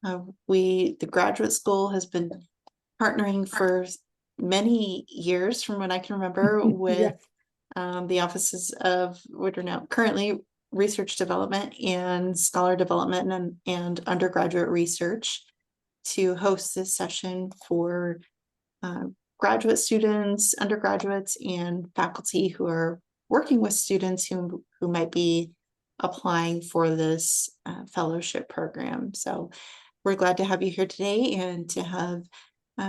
The graduate school has been partnering for many years, from what I can remember, with the offices of what are now currently research development and scholar development and undergraduate research to host this session for graduate students, undergraduates, and faculty who are working with students who might be applying for this fellowship program. So we're glad to have you here today and to have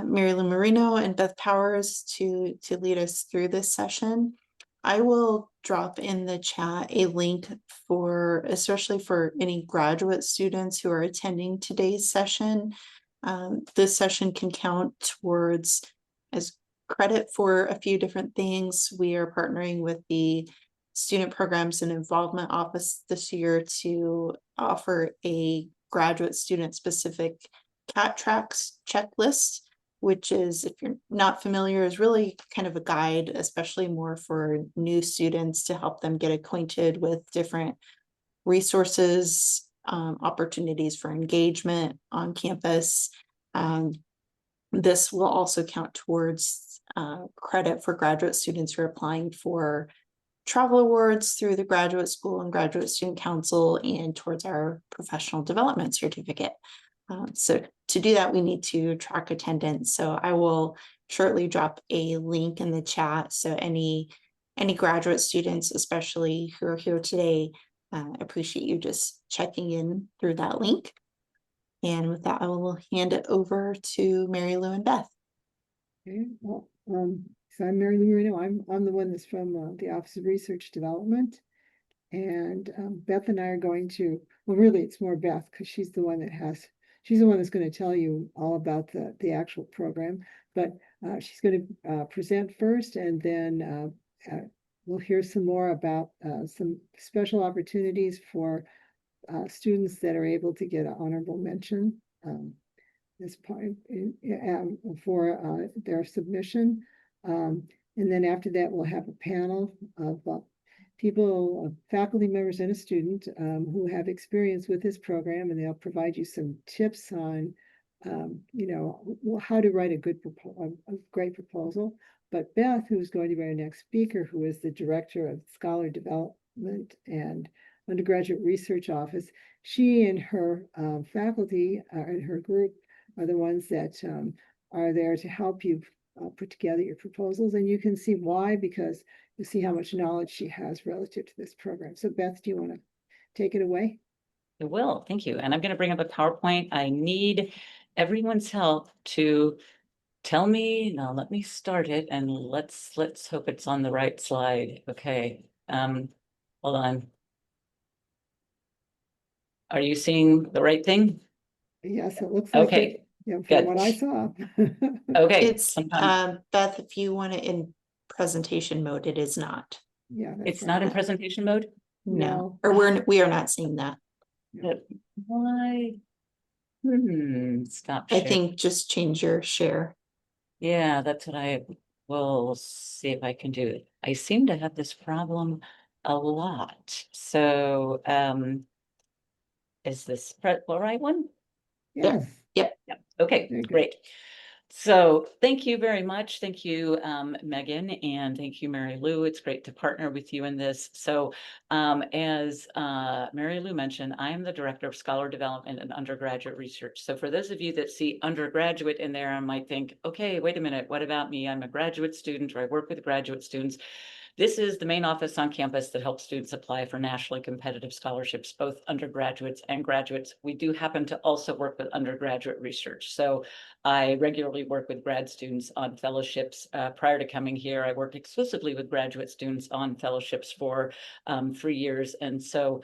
Mary Lou Marino and Beth Powers to lead us through this session. I will drop in the chat a link especially for any graduate students who are attending today's session. This session can count towards as credit for a few different things. We are partnering with the Student Programs and Involvement Office this year to offer a graduate student specific CAT tracks checklist, which is, if you're not familiar, is really kind of a guide, especially more for new students, to help them get acquainted with different resources, opportunities for engagement on campus. This will also count towards credit for graduate students who are applying for travel awards through the graduate school and graduate student council and towards our professional development certificate. So to do that, we need to track attendance. So I will shortly drop a link in the chat. So any graduate students, especially who are here today, appreciate you just checking in through that link. And with that, I will hand it over to Mary Lou and Beth. Okay, well, so I'm Mary Lou Marino. I'm the one that's from the Office of Research Development. And Beth and I are going to, well, really, it's more Beth because she's the one that's going to tell you all about the actual program. But she's going to present first, and then we'll hear some more about some special opportunities for students that are able to get an honorable mention as part for their submission. And then after that, we'll have a panel of people, faculty members and a student who have experience with this program, and they'll provide you some tips on, how to write a great proposal. But Beth, who's going to be our next speaker, who is the director of Scholar Development and Undergraduate Research Office, she and her faculty and her group are the ones that are there to help you put together your proposals. And you can see why, because you see how much knowledge she has relative to this program. So Beth, do you want to take it away? I will, thank you. And I'm going to bring up a PowerPoint. I need everyone's help to tell me, now let me start it, and let's hope it's on the right slide. Okay, hold on. Are you seeing the right thing? Yes, it looks like okay. From good. What I saw. Okay. It's Beth, if you want it in presentation mode, it is not. Yeah, it's not in presentation mode. No, or we are not seeing that. Why? Stop. I think just change your share. Yeah, that's what I will see if I can do. I seem to have this problem a lot. So is this the right one? Yes. Yep. Okay, great. So thank you very much. Thank you, Megan, and thank you, Mary Lou. It's great to partner with you in this. So as Mary Lou mentioned, I am the Director of Scholar Development and Undergraduate Research. So for those of you that see undergraduate in there and might think, okay, wait a minute, what about me? I'm a graduate student, or I work with graduate students. This is the main office on campus that helps students apply for nationally competitive scholarships, both undergraduates and graduates. We do happen to also work with undergraduate research. So I regularly work with grad students on fellowships. Prior to coming here, I worked exclusively with graduate students on fellowships for 3 years. And so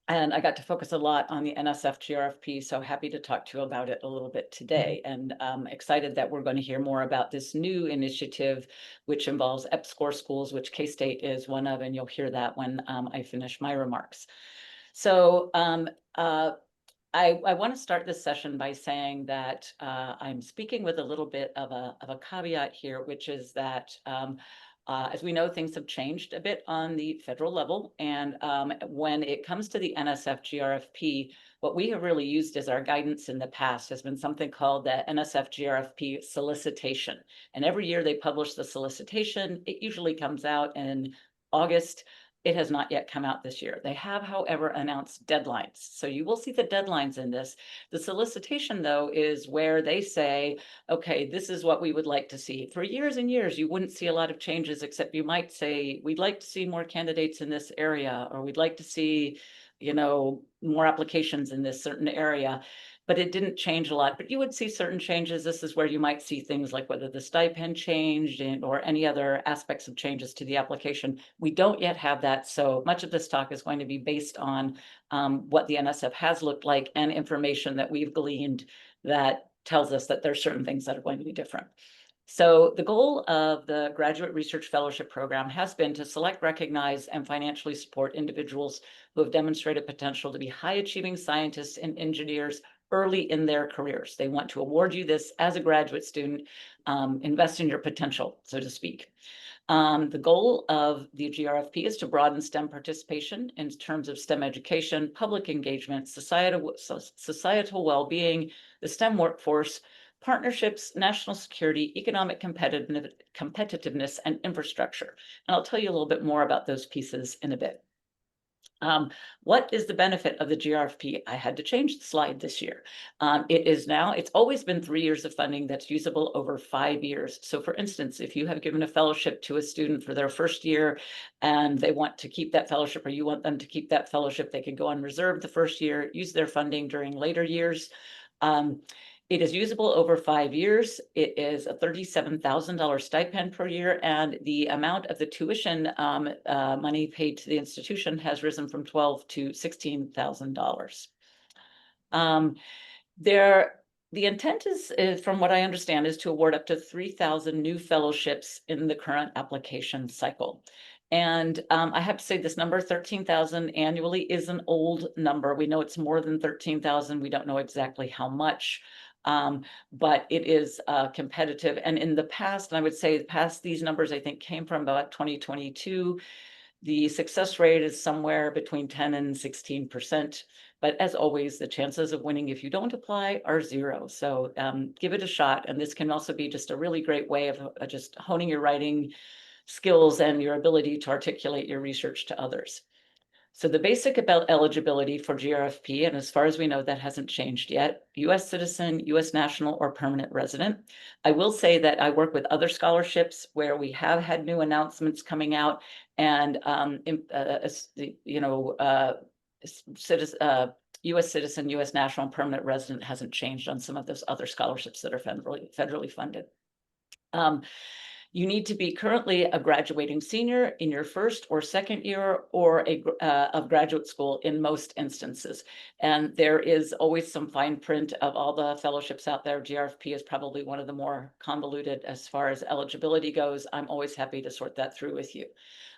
and I got to focus a lot on the NSF GRFP, so happy to talk to you about it a little bit today. And excited that we're going to hear more about this new initiative, which involves EPSCoR schools, which K-State is one of, and you'll hear that when I finish my remarks. So I want to start this session by saying that I'm speaking with a little bit of a caveat here, which is that As we know, things have changed a bit on the federal level. And when it comes to the NSF GRFP, what we have really used as our guidance in the past has been something called the NSF GRFP solicitation. And every year they publish the solicitation. It usually comes out in August. It has not yet come out this year. They have, however, announced deadlines. So you will see the deadlines in this. The solicitation, though, is where they say, okay, this is what we would like to see. For years and years, you wouldn't see a lot of changes, except you might say, we'd like to see more candidates in this area, or we'd like to see, you know, more applications in this certain area. But it didn't change a lot, but you would see certain changes. This is where you might see things like whether the stipend changed or any other aspects of changes to the application. We don't yet have that. So much of this talk is going to be based on what the NSF has looked like and information that we've gleaned that tells us that there's certain things that are going to be different. So the goal of the Graduate Research Fellowship Program has been to select, recognize, and financially support individuals who have demonstrated potential to be high-achieving scientists and engineers early in their careers. They want to award you this as a graduate student, invest in your potential, so to speak. The goal of the GRFP is to broaden STEM participation in terms of STEM education, public engagement, societal well-being, the STEM workforce, partnerships, national security, economic competitiveness, and infrastructure. And I'll tell you a little bit more about those pieces in a bit. What is the benefit of the GRFP? I had to change the slide this year. It's always been 3 years of funding that's usable over 5 years. So for instance, if you have given a fellowship to a student for their first year and they want to keep that fellowship, or you want them to keep that fellowship, they can go on reserve the first year, use their funding during later years. It is usable over 5 years. It is a $37,000 stipend per year, and the amount of the tuition money paid to the institution has risen from $12,000 to $16,000. The intent is, from what I understand, is to award up to 3,000 new fellowships in the current application cycle. And I have to say this number, 13,000 annually, is an old number. We know it's more than 13,000. We don't know exactly how much. But it is competitive. And in the past, and I would say these numbers, I think, came from about 2022. The success rate is somewhere between 10 and 16%. But as always, the chances of winning if you don't apply are 0. So give it a shot. And this can also be just a really great way of just honing your writing skills and your ability to articulate your research to others. So the basic about eligibility for GRFP, and as far as we know, that hasn't changed yet, US citizen, US national, or permanent resident. I will say that I work with other scholarships where we have had new announcements coming out, and US citizen, US national, and permanent resident hasn't changed on some of those other scholarships that are federally funded. You need to be currently a graduating senior in your first or second year or of graduate school in most instances. And there is always some fine print of all the fellowships out there. GRFP is probably one of the more convoluted as far as eligibility goes. I'm always happy to sort that through with you.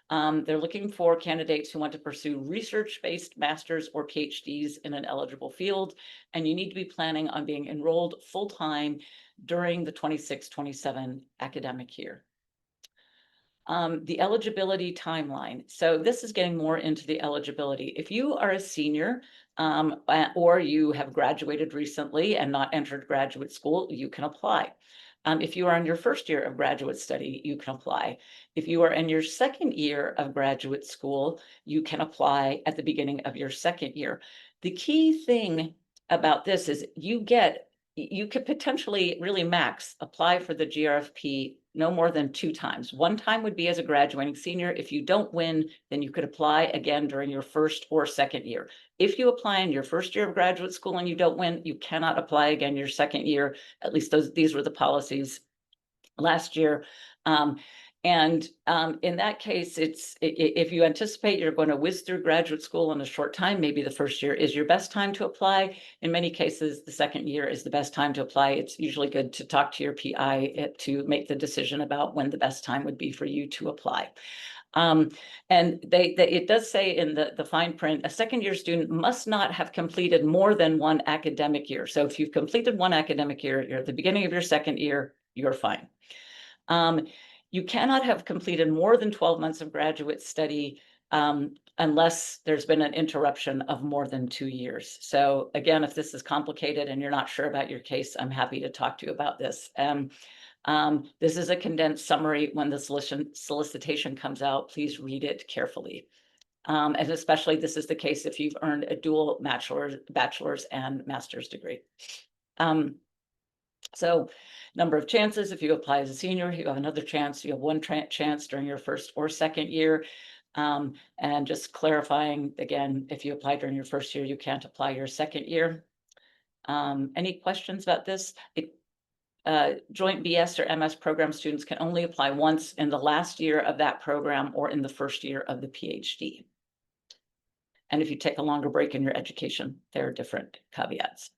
They're looking for candidates who want to pursue research-based masters or PhDs in an eligible field, and you need to be planning on being enrolled full-time during the 26-27 academic year. The eligibility timeline. So this is getting more into the eligibility. If you are a senior or you have graduated recently and not entered graduate school, you can apply. If you are in your first year of graduate study, you can apply. If you are in your second year of graduate school, you can apply at the beginning of your second year. The key thing about this is you could potentially really max apply for the GRFP no more than 2 times. One time would be as a graduating senior. If you don't win, then you could apply again during your first or second year. If you apply in your first year of graduate school and you don't win, you cannot apply again your second year. At least these were the policies last year. In that case, if you anticipate you're going to whiz through graduate school in a short time, maybe the first year is your best time to apply. In many cases, the second year is the best time to apply. It's usually good to talk to your PI to make the decision about when the best time would be for you to apply. And it does say in the fine print, a second year student must not have completed more than 1 academic year. So if you've completed 1 academic year, you're at the beginning of your second year, you're fine. You cannot have completed more than 12 months of graduate study unless there's been an interruption of more than 2 years. So again, if this is complicated and you're not sure about your case, I'm happy to talk to you about this. This is a condensed summary. When the solicitation comes out, please read it carefully. And especially this is the case if you've earned a dual bachelor's and master's degree. So number of chances, if you apply as a senior, you have another chance. You have one chance during your first or second year. And just clarifying again, if you apply during your first year, you can't apply your second year. Any questions about this? Joint BS or MS program students can only apply once in the last year of that program or in the first year of the PhD. And if you take a longer break in your education, there are different caveats.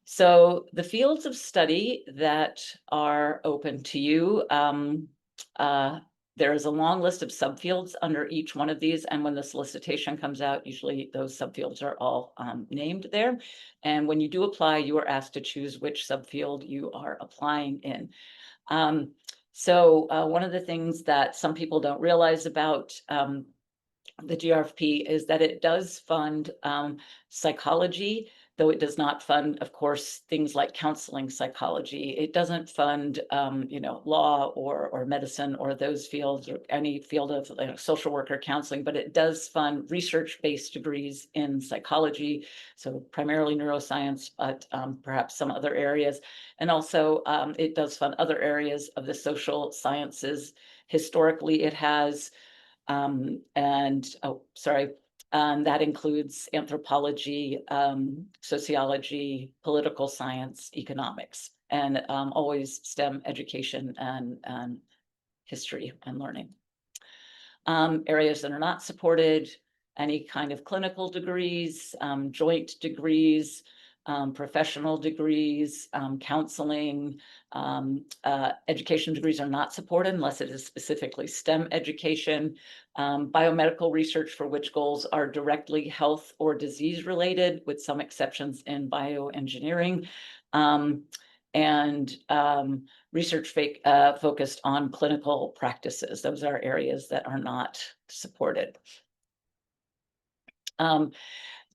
So the fields of study that are open to you, there is a long list of subfields under each one of these. And when the solicitation comes out, usually those subfields are all named there. And when you do apply, you are asked to choose which subfield you are applying in. So one of the things that some people don't realize about the GRFP is that it does fund psychology, though it does not fund, of course, things like counseling psychology. It doesn't fund, law or medicine or those fields or any field of social work or counseling, but it does fund research-based degrees in psychology, so primarily neuroscience, but perhaps some other areas. And also, it does fund other areas of the social sciences. Historically, it has, that includes anthropology, sociology, political science, economics, and always STEM education and history and learning. Areas that are not supported, any kind of clinical degrees, joint degrees, professional degrees, counseling, education degrees are not supported unless it is specifically STEM education, biomedical research for which goals are directly health or disease related, with some exceptions in bioengineering, and research focused on clinical practices. Those are areas that are not supported.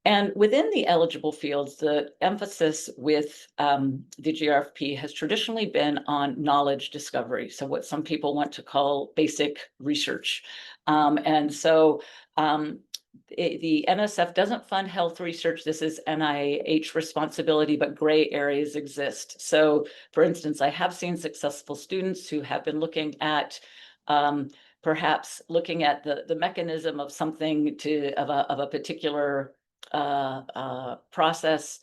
And within the eligible fields, the emphasis with the GRFP has traditionally been on knowledge discovery. So what some people want to call basic research. And so the NSF doesn't fund health research. This is NIH responsibility, but gray areas exist. So for instance, I have seen successful students who have been looking at perhaps looking at the mechanism of something of a particular process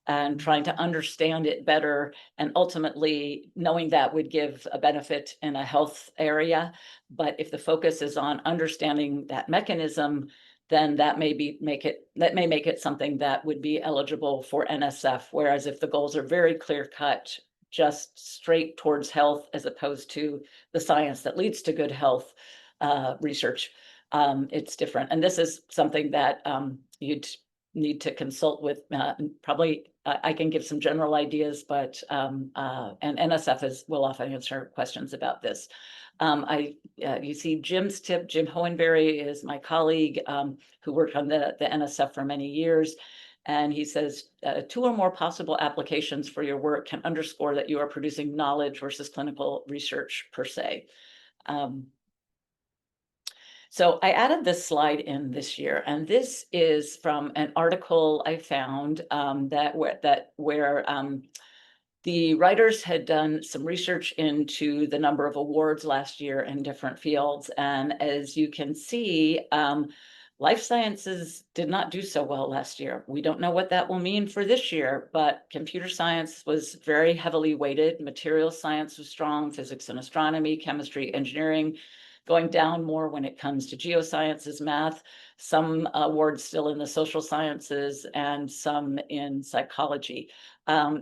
and trying to understand it better, and ultimately knowing that would give a benefit in a health area. But if the focus is on understanding that mechanism, then that may make it something that would be eligible for NSF. Whereas if the goals are very clear cut, just straight towards health as opposed to the science that leads to good health research, it's different. And this is something that you'd need to consult with probably. I can give some general ideas, but and NSF will often answer questions about this. You see Jim's tip. Jim Hohenberry is my colleague who worked on the NSF for many years. And he says 2 or more possible applications for your work can underscore that you are producing knowledge versus clinical research per se. So I added this slide in this year, and this is from an article I found where the writers had done some research into the number of awards last year in different fields. And as you can see, life sciences did not do so well last year. We don't know what that will mean for this year, but computer science was very heavily weighted. Material science was strong, physics and astronomy, chemistry, engineering, going down more when it comes to geosciences, math, some awards still in the social sciences, and some in psychology.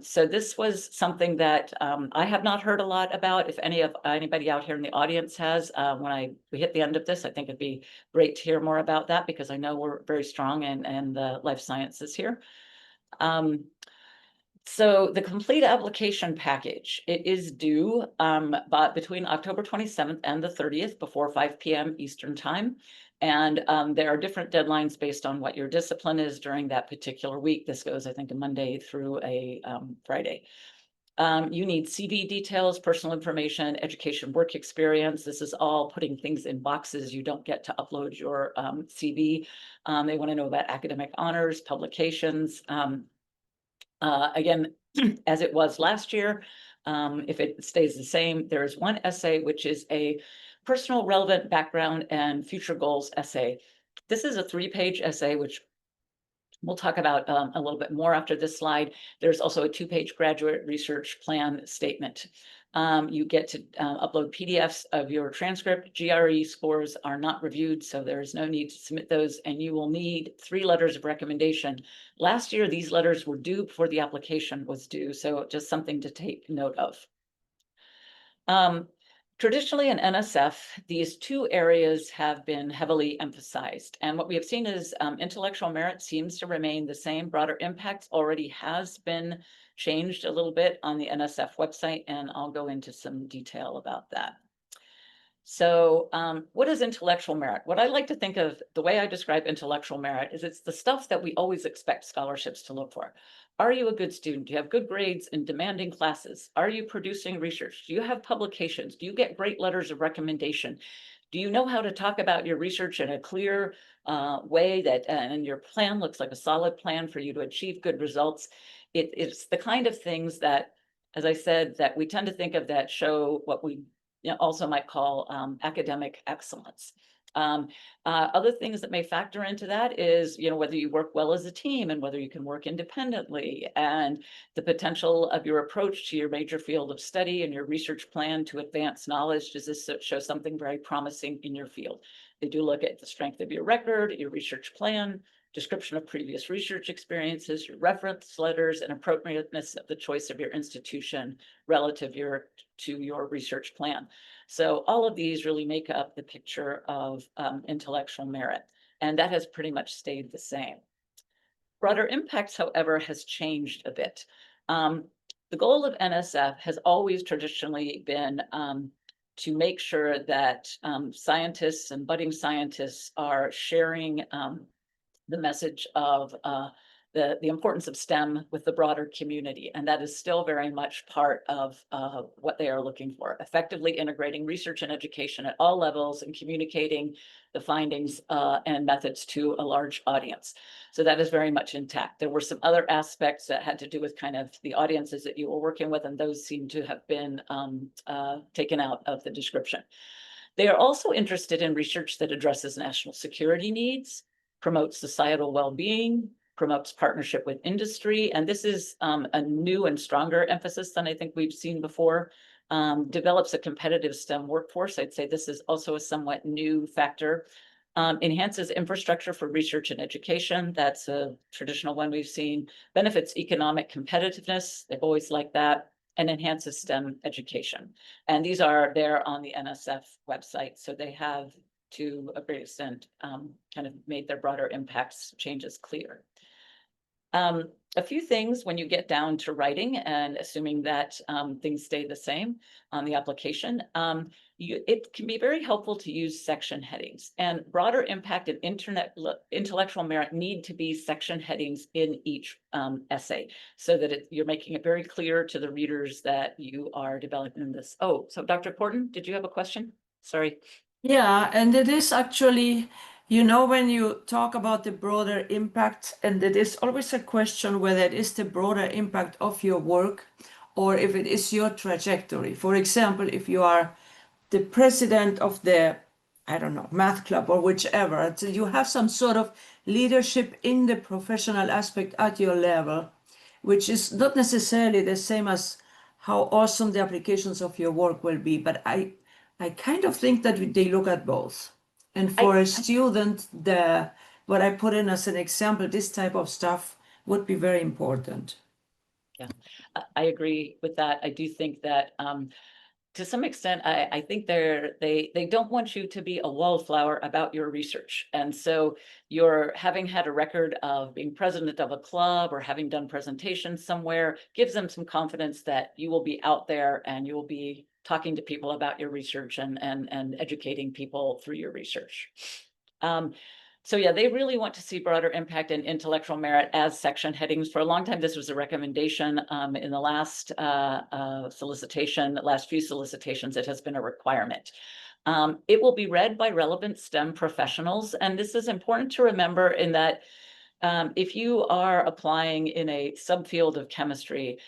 So this was something that I have not heard a lot about. If anybody out here in the audience has, when we hit the end of this, I think it'd be great to hear more about that, because I know we're very strong in the life sciences here. So the complete application package, it is due but between October 27th and the 30th before 5 p.m. Eastern time. And there are different deadlines based on what your discipline is during that particular week. This goes, I think, a Monday through a Friday. You need CV details, personal information, education, work experience. This is all putting things in boxes. You don't get to upload your CV. They want to know about academic honors, publications. Again, as it was last year, if it stays the same, there is one essay, which is a personal relevant background and future goals essay. This is a 3-page essay, which we'll talk about a little bit more after this slide. There's also a 2-page graduate research plan statement. You get to upload PDFs of your transcript. GRE scores are not reviewed, so there's no need to submit those, and you will need 3 letters of recommendation. Last year, these letters were due before the application was due, so just something to take note of. Traditionally in NSF, these 2 areas have been heavily emphasized. And what we have seen is intellectual merit seems to remain the same. Broader impact already has been changed a little bit on the NSF website, and I'll go into some detail about that. So what is intellectual merit? What I like to think of, the way I describe intellectual merit is it's the stuff that we always expect scholarships to look for. Are you a good student? Do you have good grades in demanding classes? Are you producing research? Do you have publications? Do you get great letters of recommendation? Do you know how to talk about your research in a clear way that, and your plan looks like a solid plan for you to achieve good results? It's the kind of things that, as I said, that we tend to think of that show what we also might call academic excellence. Other things that may factor into that is, whether you work well as a team and whether you can work independently, and the potential of your approach to your major field of study and your research plan to advance knowledge. Does this show something very promising in your field? They do look at the strength of your record, your research plan, description of previous research experiences, your reference letters, and appropriateness of the choice of your institution relative to your research plan. So all of these really make up the picture of intellectual merit, and that has pretty much stayed the same. Broader impacts, however, has changed a bit. The goal of NSF has always traditionally been to make sure that scientists and budding scientists are sharing the message of the importance of STEM with the broader community. And that is still very much part of what they are looking for, effectively integrating research and education at all levels and communicating the findings and methods to a large audience. So that is very much intact. There were some other aspects that had to do with kind of the audiences that you were working with, and those seem to have been taken out of the description. They are also interested in research that addresses national security needs, promotes societal well-being, promotes partnership with industry. And this is a new and stronger emphasis than I think we've seen before. Develops a competitive STEM workforce. I'd say this is also a somewhat new factor. Enhances infrastructure for research and education. That's a traditional one we've seen. Benefits economic competitiveness. They've always liked that. And enhances STEM education. And these are there on the NSF website. So they have, to a great extent, kind of made their broader impacts changes clear. A few things when you get down to writing, and assuming that things stay the same on the application, it can be very helpful to use section headings, and broader impact and intellectual merit need to be section headings in each essay, so that you're making it very clear to the readers that you are developing this. Oh, so Dr. Porton, did you have a question? Sorry. Yeah, and it is actually, when you talk about the broader impact, and it is always a question whether it is the broader impact of your work or if it is your trajectory. For example, if you are the president of the, I don't know, math club or whichever, so you have some sort of leadership in the professional aspect at your level, which is not necessarily the same as how awesome the applications of your work will be. But I kind of think that they look at both. And for a student, what I put in as an example, this type of stuff would be very important. Yeah, I agree with that. I do think that to some extent, I think they don't want you to be a wallflower about your research. And so you're having had a record of being president of a club or having done presentations somewhere gives them some confidence that you will be out there and you will be talking to people about your research and educating people through your research. So yeah, they really want to see broader impact and intellectual merit as section headings. For a long time, this was a recommendation. In the last last few solicitations, it has been a requirement. It will be read by relevant STEM professionals. And this is important to remember in that if you are applying in a subfield of chemistry,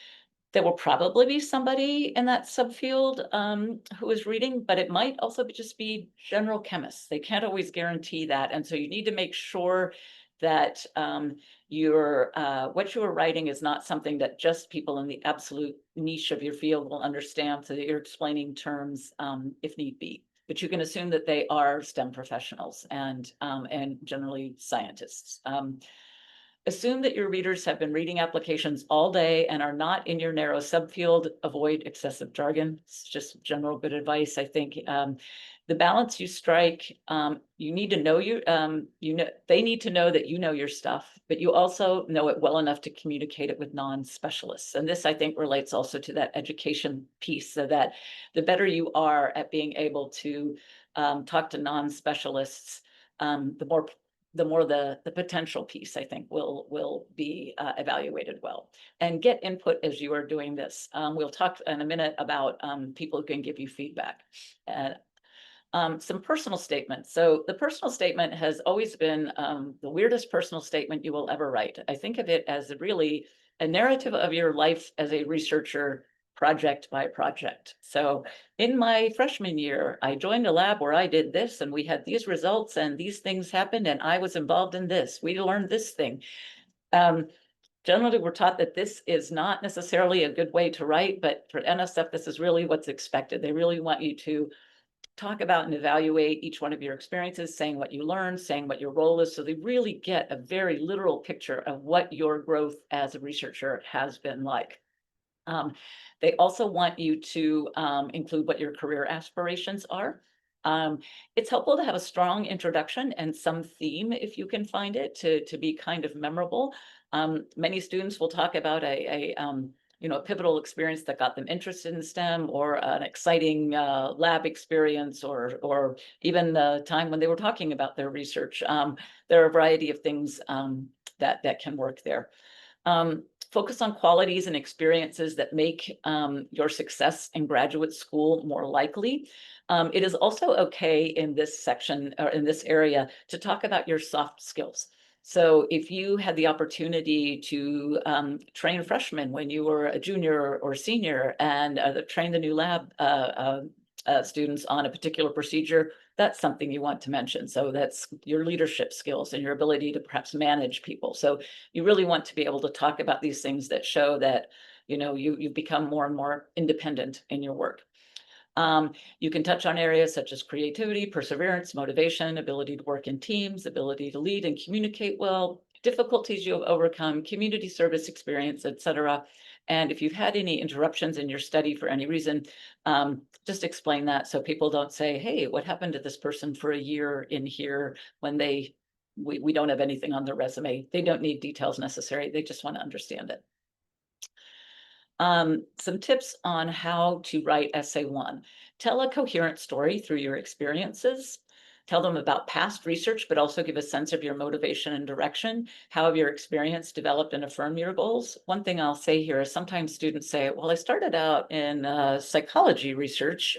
there will probably be somebody in that subfield who is reading, but it might also just be general chemists. They can't always guarantee that. And so you need to make sure that what you're writing is not something that just people in the absolute niche of your field will understand, so that you're explaining terms if need be. But you can assume that they are STEM professionals and generally scientists. Assume that your readers have been reading applications all day and are not in your narrow subfield. Avoid excessive jargon. It's just general good advice. I think the balance you strike, you need to know they need to know that you know your stuff, but you also know it well enough to communicate it with non-specialists. And this, I think, relates also to that education piece, so that the better you are at being able to talk to non-specialists, the more the potential piece, I think, will be evaluated well. And get input as you are doing this. We'll talk in a minute about people who can give you feedback. Some personal statements. So the personal statement has always been the weirdest personal statement you will ever write. I think of it as really a narrative of your life as a researcher, project by project. So in my freshman year, I joined a lab where I did this and we had these results and these things happened and I was involved in this. We learned this thing. Generally, we're taught that this is not necessarily a good way to write, but for NSF, this is really what's expected. They really want you to talk about and evaluate each one of your experiences, saying what you learned, saying what your role is. So they really get a very literal picture of what your growth as a researcher has been like. They also want you to include what your career aspirations are. It's helpful to have a strong introduction and some theme, if you can find it, to be kind of memorable. Many students will talk about a pivotal experience that got them interested in STEM, or an exciting lab experience, or even the time when they were talking about their research. There are a variety of things that can work there. Focus on qualities and experiences that make your success in graduate school more likely. It is also okay in this section, or in this area, to talk about your soft skills. So if you had the opportunity to train freshmen when you were a junior or senior, and train the new lab students on a particular procedure, that's something you want to mention. So that's your leadership skills and your ability to perhaps manage people. So you really want to be able to talk about these things that show that, you've become more and more independent in your work. You can touch on areas such as creativity, perseverance, motivation, ability to work in teams, ability to lead and communicate well, difficulties you have overcome, community service experience, etc. And if you've had any interruptions in your study for any reason, just explain that, so people don't say, hey, what happened to this person for a year in here, when we don't have anything on their resume. They don't need details necessary. They just want to understand it. Some tips on how to write essay 1. Tell a coherent story through your experiences. Tell them about past research, but also give a sense of your motivation and direction. How have your experience developed and affirmed your goals? One thing I'll say here is sometimes students say, well, I started out in psychology research,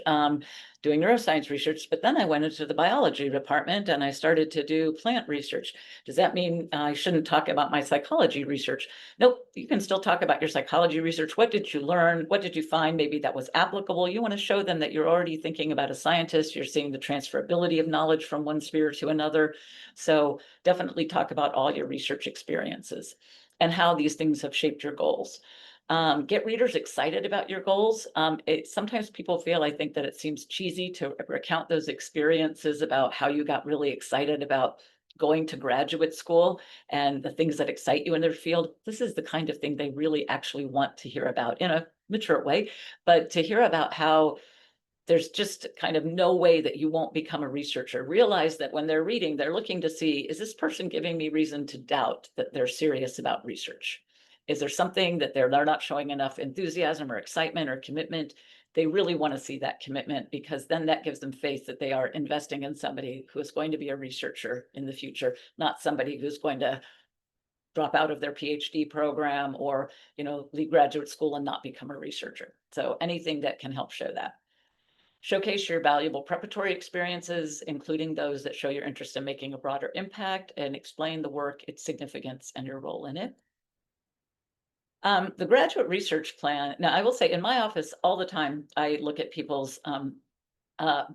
doing neuroscience research, but then I went into the biology department and I started to do plant research. Does that mean I shouldn't talk about my psychology research? Nope, you can still talk about your psychology research. What did you learn? What did you find maybe that was applicable? You want to show them that you're already thinking about a scientist. You're seeing the transferability of knowledge from one sphere to another. So definitely talk about all your research experiences and how these things have shaped your goals. Get readers excited about your goals. Sometimes people feel, I think, that it seems cheesy to recount those experiences about how you got really excited about going to graduate school and the things that excite you in their field. This is the kind of thing they really actually want to hear about in a mature way, but to hear about how there's just kind of no way that you won't become a researcher. Realize that when they're reading, they're looking to see, is this person giving me reason to doubt that they're serious about research? Is there something that they're not showing enough enthusiasm or excitement or commitment? They really want to see that commitment, because then that gives them faith that they are investing in somebody who is going to be a researcher in the future, not somebody who's going to drop out of their PhD program or, leave graduate school and not become a researcher. So anything that can help show that. Showcase your valuable preparatory experiences, including those that show your interest in making a broader impact, and explain the work, its significance, and your role in it. The graduate research plan. Now, I will say in my office all the time, I look at people's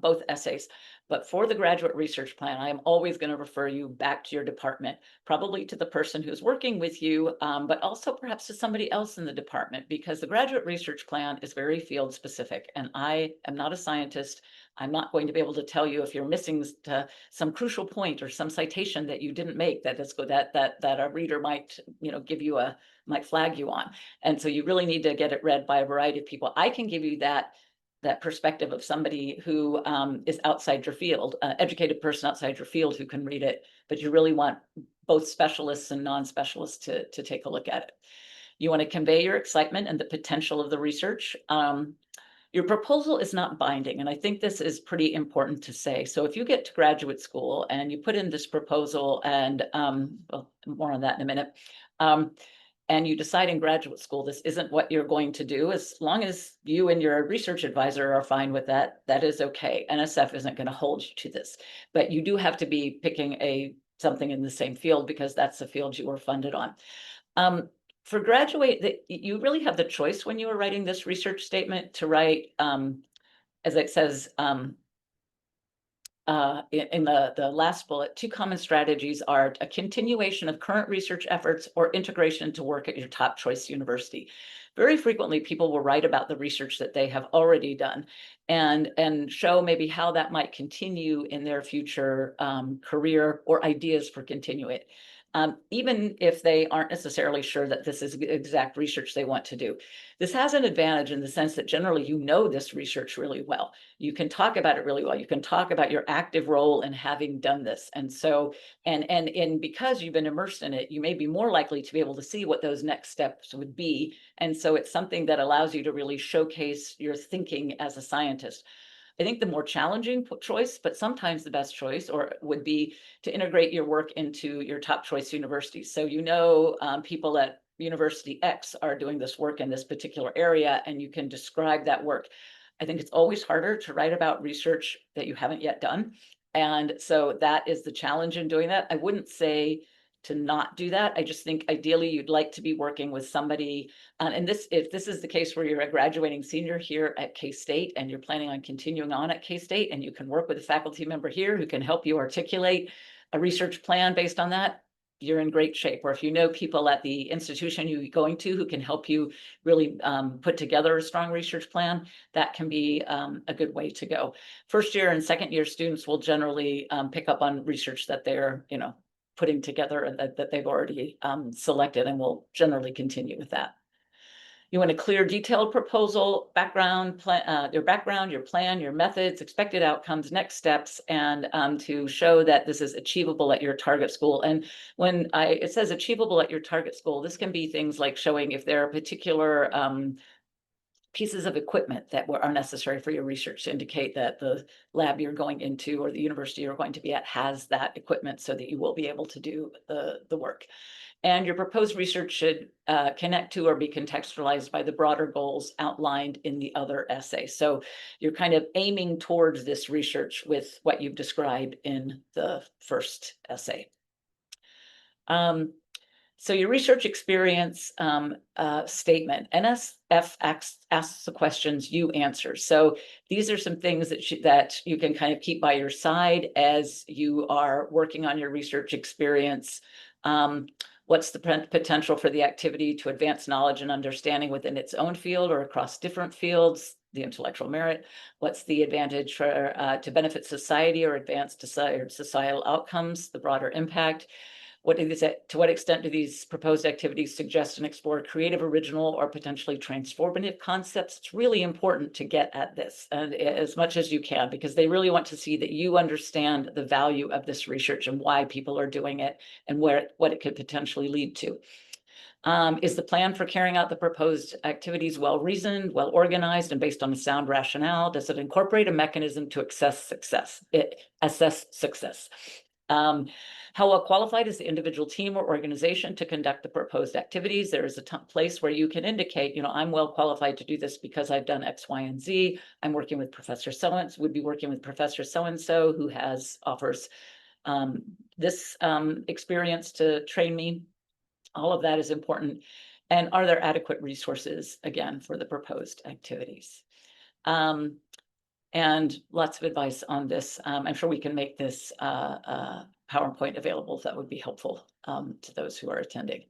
both essays, but for the graduate research plan, I am always going to refer you back to your department, probably to the person who's working with you, but also perhaps to somebody else in the department, because the graduate research plan is very field specific, and I am not a scientist. I'm not going to be able to tell you if you're missing some crucial point or some citation that you didn't make that a reader might give you might flag you on, and so you really need to get it read by a variety of people. I can give you that perspective of somebody who is outside your field, educated person outside your field who can read it, but you really want both specialists and non-specialists to take a look at it. You want to convey your excitement and the potential of the research. Your proposal is not binding, and I think this is pretty important to say. So if you get to graduate school and you put in this proposal, and well, more on that in a minute, and you decide in graduate school this isn't what you're going to do, as long as you and your research advisor are fine with that, that is okay. NSF isn't going to hold you to this, but you do have to be picking something in the same field, because that's the field you were funded on. For graduate, you really have the choice when you are writing this research statement to write, as it says, in the last bullet, 2 common strategies are a continuation of current research efforts or integration into work at your top choice university. Very frequently, people will write about the research that they have already done and show maybe how that might continue in their future career, or ideas for continuing it. Even if they aren't necessarily sure that this is the exact research they want to do. This has an advantage in the sense that generally this research really well. You can talk about it really well. You can talk about your active role in having done this. And so, and because you've been immersed in it, you may be more likely to be able to see what those next steps would be. And so it's something that allows you to really showcase your thinking as a scientist. I think the more challenging choice, but sometimes the best choice, would be to integrate your work into your top choice universities. So people at University X are doing this work in this particular area, and you can describe that work. I think it's always harder to write about research that you haven't yet done. And so that is the challenge in doing that. I wouldn't say to not do that. I just think ideally you'd like to be working with somebody. And if this is the case where you're a graduating senior here at K-State and you're planning on continuing on at K-State, and you can work with a faculty member here who can help you articulate a research plan based on that, you're in great shape. Or if you know people at the institution you're going to who can help you really put together a strong research plan, that can be a good way to go. First year and second year students will generally pick up on research that they're, putting together and that they've already selected, and will generally continue with that. You want a clear, detailed proposal, your background, your plan, your methods, expected outcomes, next steps, and to show that this is achievable at your target school. And when it says achievable at your target school, this can be things like showing if there are particular pieces of equipment that are necessary for your research to indicate that the lab you're going into or the university you're going to be at has that equipment, so that you will be able to do the work. And your proposed research should connect to or be contextualized by the broader goals outlined in the other essay. So you're kind of aiming towards this research with what you've described in the first essay. So your research experience statement, NSF asks the questions, you answer. So these are some things that you can kind of keep by your side as you are working on your research experience. What's the potential for the activity to advance knowledge and understanding within its own field or across different fields, the intellectual merit? What's the advantage for to benefit society or advance desired societal outcomes, the broader impact? to what extent do these proposed activities suggest and explore creative, original, or potentially transformative concepts? It's really important to get at this and as much as you can, because they really want to see that you understand the value of this research and why people are doing it and what it could potentially lead to. Is the plan for carrying out the proposed activities well-reasoned, well-organized, and based on a sound rationale? Does it incorporate a mechanism to assess success? How well qualified is the individual team or organization to conduct the proposed activities? There is a place where you can indicate, you know, I'm well qualified to do this because I've done X, Y, and Z. I'm working with Professor so-and-so, would be working with Professor so-and-so who offers this experience to train me. All of that is important. And are there adequate resources, again, for the proposed activities? And lots of advice on this. I'm sure we can make this PowerPoint available. That would be helpful to those who are attending.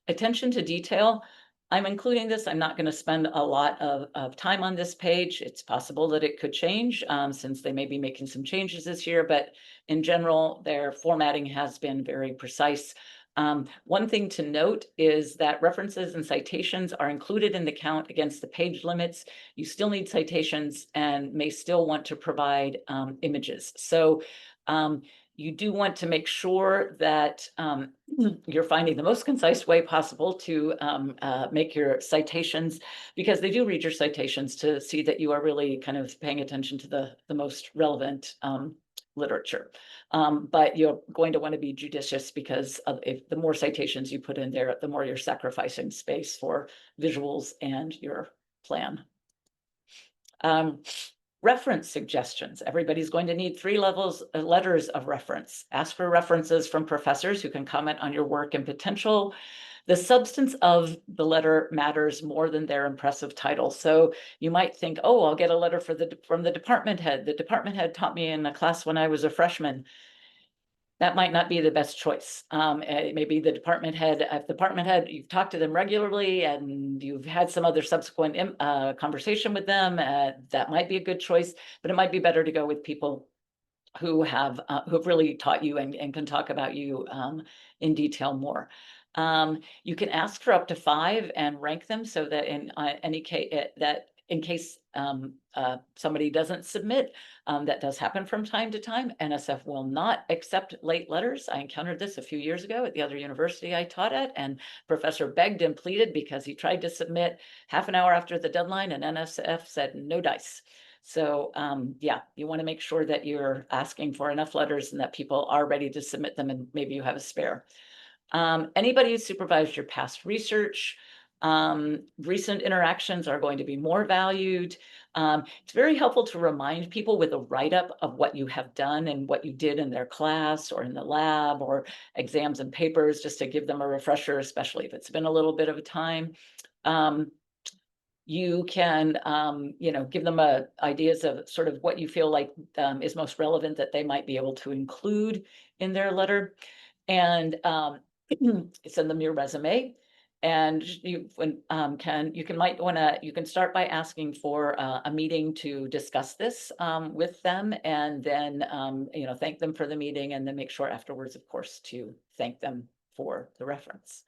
Attention to detail. I'm including this. I'm not going to spend a lot of time on this page. It's possible that it could change since they may be making some changes this year, but in general, their formatting has been very precise. One thing to note is that references and citations are included in the count against the page limits. You still need citations and may still want to provide images. So you do want to make sure that you're finding the most concise way possible to make your citations, because they do read your citations to see that you are really kind of paying attention to the most relevant literature. But you're going to want to be judicious, because if the more citations you put in there, the more you're sacrificing space for visuals and your plan. Reference suggestions. Everybody's going to need 3 letters of reference. Ask for references from professors who can comment on your work and potential. The substance of the letter matters more than their impressive title. So you might think, oh, I'll get a letter from the department head. The department head taught me in a class when I was a freshman. That might not be the best choice. Maybe the department head, if the department head, you've talked to them regularly and you've had some other subsequent conversation with them, that might be a good choice, but it might be better to go with people who have really taught you and can talk about you in detail more. You can ask for up to 5 and rank them so that in case somebody doesn't submit, that does happen from time to time. NSF will not accept late letters. I encountered this a few years ago at the other university I taught at, and professor begged and pleaded because he tried to submit half an hour after the deadline, and NSF said no dice. So yeah, you want to make sure that you're asking for enough letters and that people are ready to submit them, and maybe you have a spare. Anybody who supervised your past research, recent interactions are going to be more valued. It's very helpful to remind people with a write-up of what you have done and what you did in their class or in the lab or exams and papers, just to give them a refresher, especially if it's been a little bit of a time. You can, give them ideas of sort of what you feel like is most relevant that they might be able to include in their letter, and send them your resume. And you can start by asking for a meeting to discuss this with them, and then thank them for the meeting, and then make sure afterwards, of course, to thank them for the reference.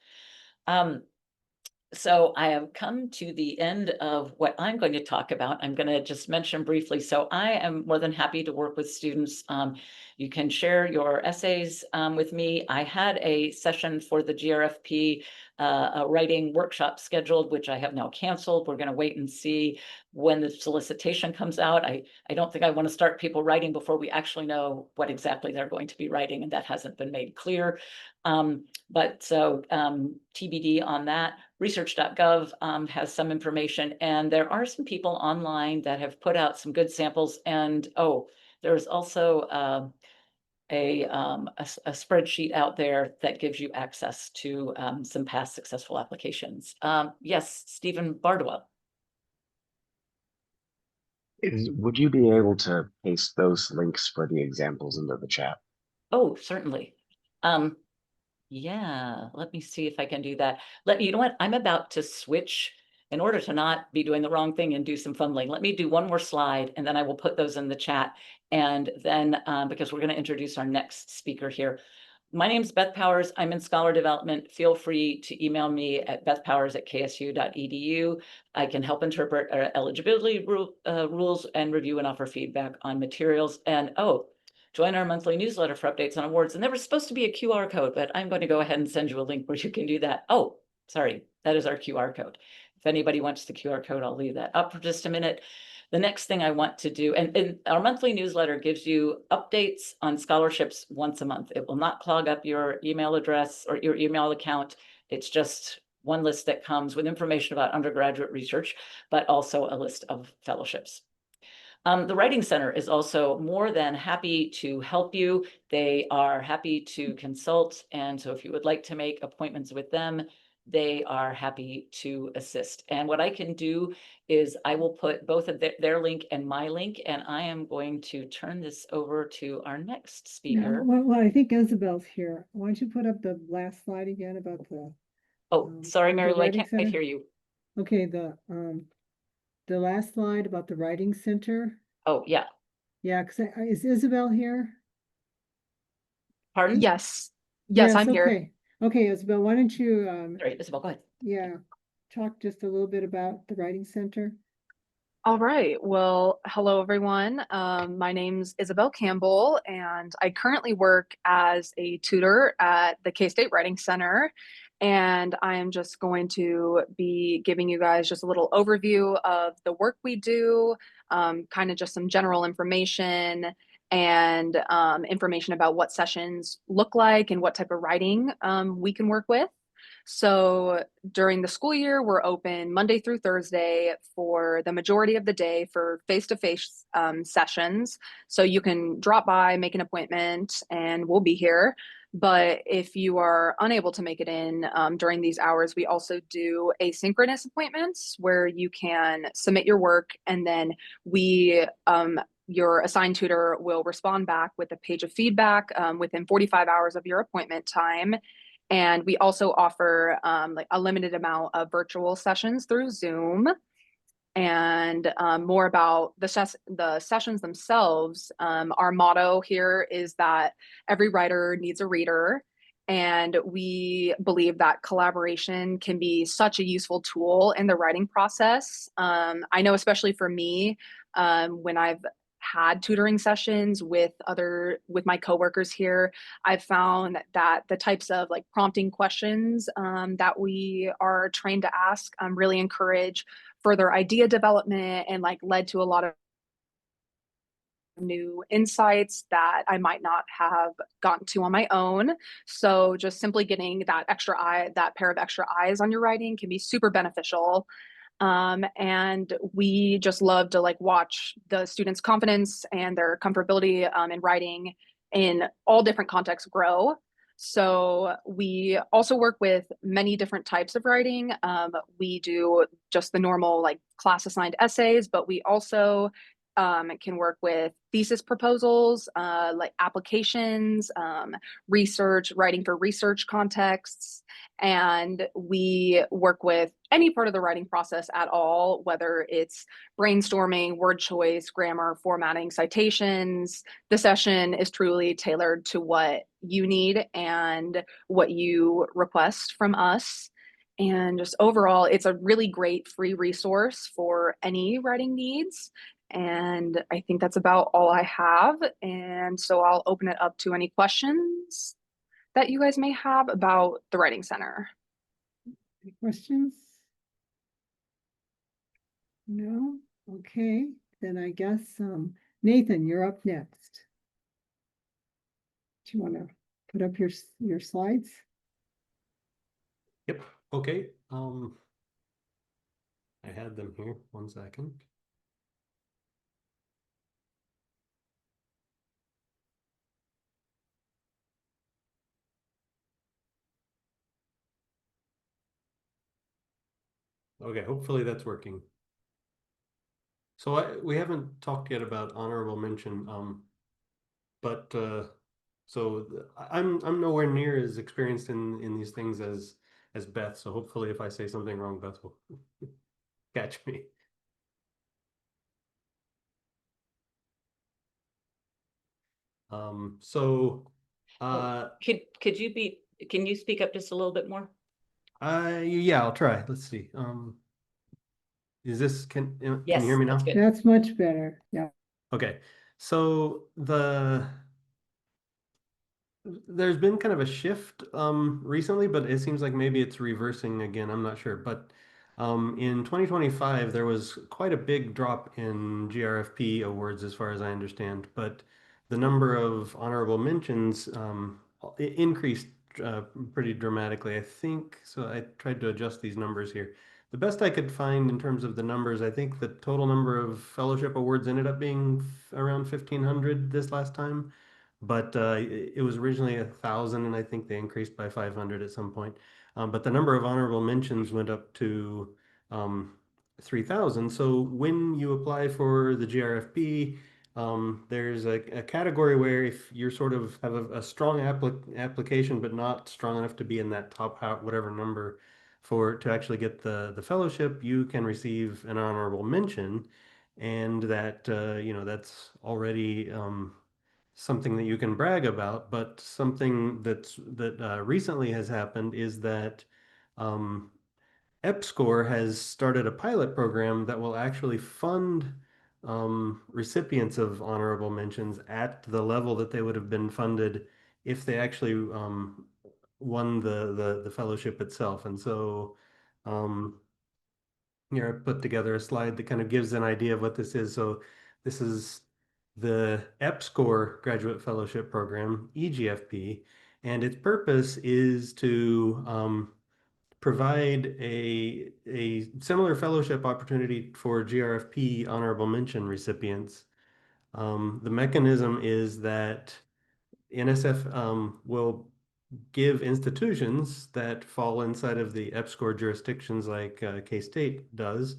So I have come to the end of what I'm going to talk about. I'm going to just mention briefly. So I am more than happy to work with students. You can share your essays with me. I had a session for the GRFP a writing workshop scheduled, which I have now canceled. We're going to wait and see when the solicitation comes out. I don't think I want to start people writing before we actually know what exactly they're going to be writing, and that hasn't been made clear. But so TBD on that. Research.gov has some information, and there are some people online that have put out some good samples. And there's also a spreadsheet out there that gives you access to some past successful applications. Yes, Stephen Bardwell. Would you be able to paste those links for the examples into the chat? Oh, certainly. Yeah, let me see if I can do that. You know what? I'm about to switch in order to not be doing the wrong thing and do some fumbling. Let me do one more slide, and then I will put those in the chat. And then because we're going to introduce our next speaker here, My name's Beth Powers. I'm in scholar development. Feel free to email me at bethpowers@ksu.edu. I can help interpret eligibility rules and review and offer feedback on materials. And join our monthly newsletter for updates on awards. And there was supposed to be a QR code, but I'm going to go ahead and send you a link where you can do that. Oh, sorry, that is our QR code. If anybody wants the QR code, I'll leave that up for just a minute. The next thing I want to do, and our monthly newsletter gives you updates on scholarships once a month. It will not clog up your email address or your email account. It's just one list that comes with information about undergraduate research, but also a list of fellowships. The Writing Center is also more than happy to help you. They are happy to consult. And so if you would like to make appointments with them, they are happy to assist. And what I can do is I will put both of their link and my link, and I am going to turn this over to our next speaker. Well, I think Isabel's here. Why don't you put up the last slide again about the, Oh, sorry, Mary Lou, I Writing can't quite Center? hear you. okay, the last slide about the Writing Center. Oh, yeah. Yeah, is Isabel here? Pardon? Yes. Yes, I'm here. Okay. Okay, Isabel, why don't you, Sorry, Isabel, go ahead. yeah, talk just a little bit about the Writing Center? All right. Well, hello, everyone. My name's Isabel Campbell, and I currently work as a tutor at the K-State Writing Center. And I am just going to be giving you guys just a little overview of the work we do, kind of just some general information and information about what sessions look like and what type of writing we can work with. So during the school year, we're open Monday through Thursday for the majority of the day for face-to-face sessions. So you can drop by, make an appointment, and we'll be here. But if you are unable to make it in during these hours, we also do asynchronous appointments where you can submit your work, and then your assigned tutor will respond back with a page of feedback within 45 hours of your appointment time. And we also offer like a limited amount of virtual sessions through Zoom. And more about the sessions themselves. Our motto here is that every writer needs a reader. And we believe that collaboration can be such a useful tool in the writing process. I know, especially for me, when I've had tutoring sessions with my coworkers here, I've found that the types of like prompting questions that we are trained to ask really encourage further idea development and like led to a lot of new insights that I might not have gotten to on my own. So just simply getting that pair of extra eyes on your writing can be super beneficial. And we just love to like watch the students' confidence and their comfortability in writing in all different contexts grow. So we also work with many different types of writing. We do just the normal like class assigned essays, but we also can work with thesis proposals, like applications, research, writing for research contexts. And we work with any part of the writing process at all, whether it's brainstorming, word choice, grammar, formatting, citations. The session is truly tailored to what you need and what you request from us. And just overall, it's a really great free resource for any writing needs. And I think that's about all I have. And so I'll open it up to any questions that you guys may have about the Writing Center. Any questions? No? Okay, then I guess, Nathan, you're up next. Do you want to put up your slides? Yep, okay. I had them here, 1 second. Okay, hopefully that's working. So we haven't talked yet about honorable mention, but I'm nowhere near as experienced in these things as Beth. So hopefully, if I say something wrong, Beth will catch me. So Could you can you speak up just a little bit more? Yeah, I'll try. Let's see. Is this, can you hear me now? That's good. That's much better. Yeah. Okay, so there's been kind of a shift recently, but it seems like maybe it's reversing again. I'm not sure, but in 2025 there was quite a big drop in GRFP awards as far as I understand, but the number of honorable mentions increased pretty dramatically, I think. So I tried to adjust these numbers here. The best I could find in terms of the numbers, I think the total number of fellowship awards ended up being around 1,500 this last time. But it was originally 1,000, and I think they increased by 500 at some point. But the number of honorable mentions went up to 3,000. So when you apply for the GRFP, there's a category where if you're sort of have a strong application, but not strong enough to be in that top whatever number to actually get the fellowship, you can receive an honorable mention, and that that's already something that you can brag about. But something that recently has happened is that EPSCoR has started a pilot program that will actually fund recipients of honorable mentions at the level that they would have been funded if they actually won the fellowship itself. And so here I put together a slide that kind of gives an idea of what this is. So this is the EPSCoR Graduate Fellowship Program, EGFP, and its purpose is to provide a similar fellowship opportunity for GRFP honorable mention recipients. The mechanism is that NSF will give institutions that fall inside of the EPSCoR jurisdictions like K-State does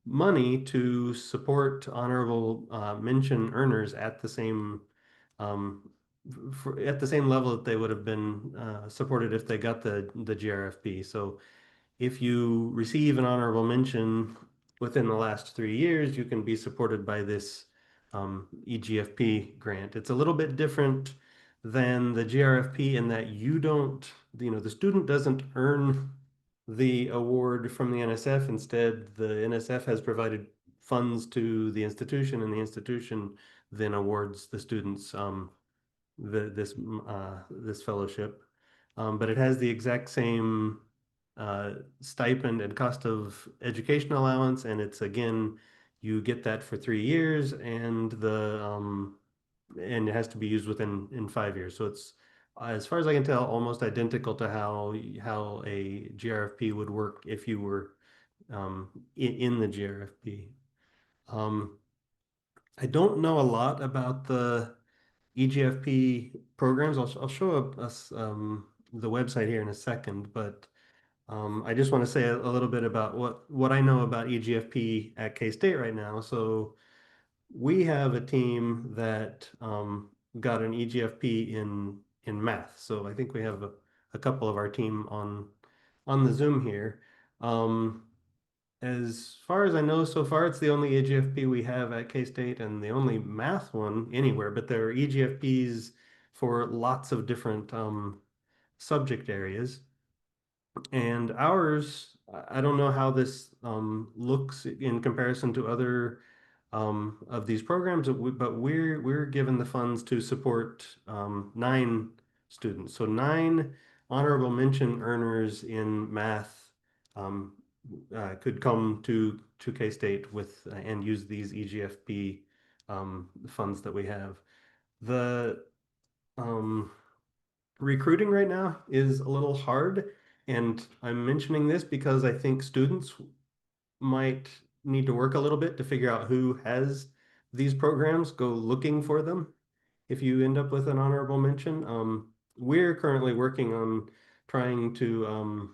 money to support honorable mention earners at the same level that they would have been supported if they got the GRFP. So if you receive an honorable mention within the last 3 years, you can be supported by this EGFP grant. It's a little bit different than the GRFP in that the student doesn't earn the award from the NSF. Instead, the NSF has provided funds to the institution, and the institution then awards the students this fellowship. But it has the exact same stipend and cost of education allowance, and it's again, you get that for 3 years, and and it has to be used in 5 years. So it's, as far as I can tell, almost identical to how a GRFP would work if you were in the GRFP. I don't know a lot about the EGFP programs. I'll show us the website here in a second, but I just want to say a little bit about what I know about EGFP at K-State right now. So we have a team that got an EGFP in math. So I think we have a couple of our team on the Zoom here. As far as I know, so far it's the only EGFP we have at K-State and the only math one anywhere, but there are EGFPs for lots of different subject areas. And ours, I don't know how this looks in comparison to other of these programs, but we're given the funds to support 9 students. So 9 honorable mention earners in math could come to K-State with and use these EGFP funds that we have. The recruiting right now is a little hard, and I'm mentioning this because I think students might need to work a little bit to figure out who has these programs, go looking for them if you end up with an honorable mention. We're currently working on trying to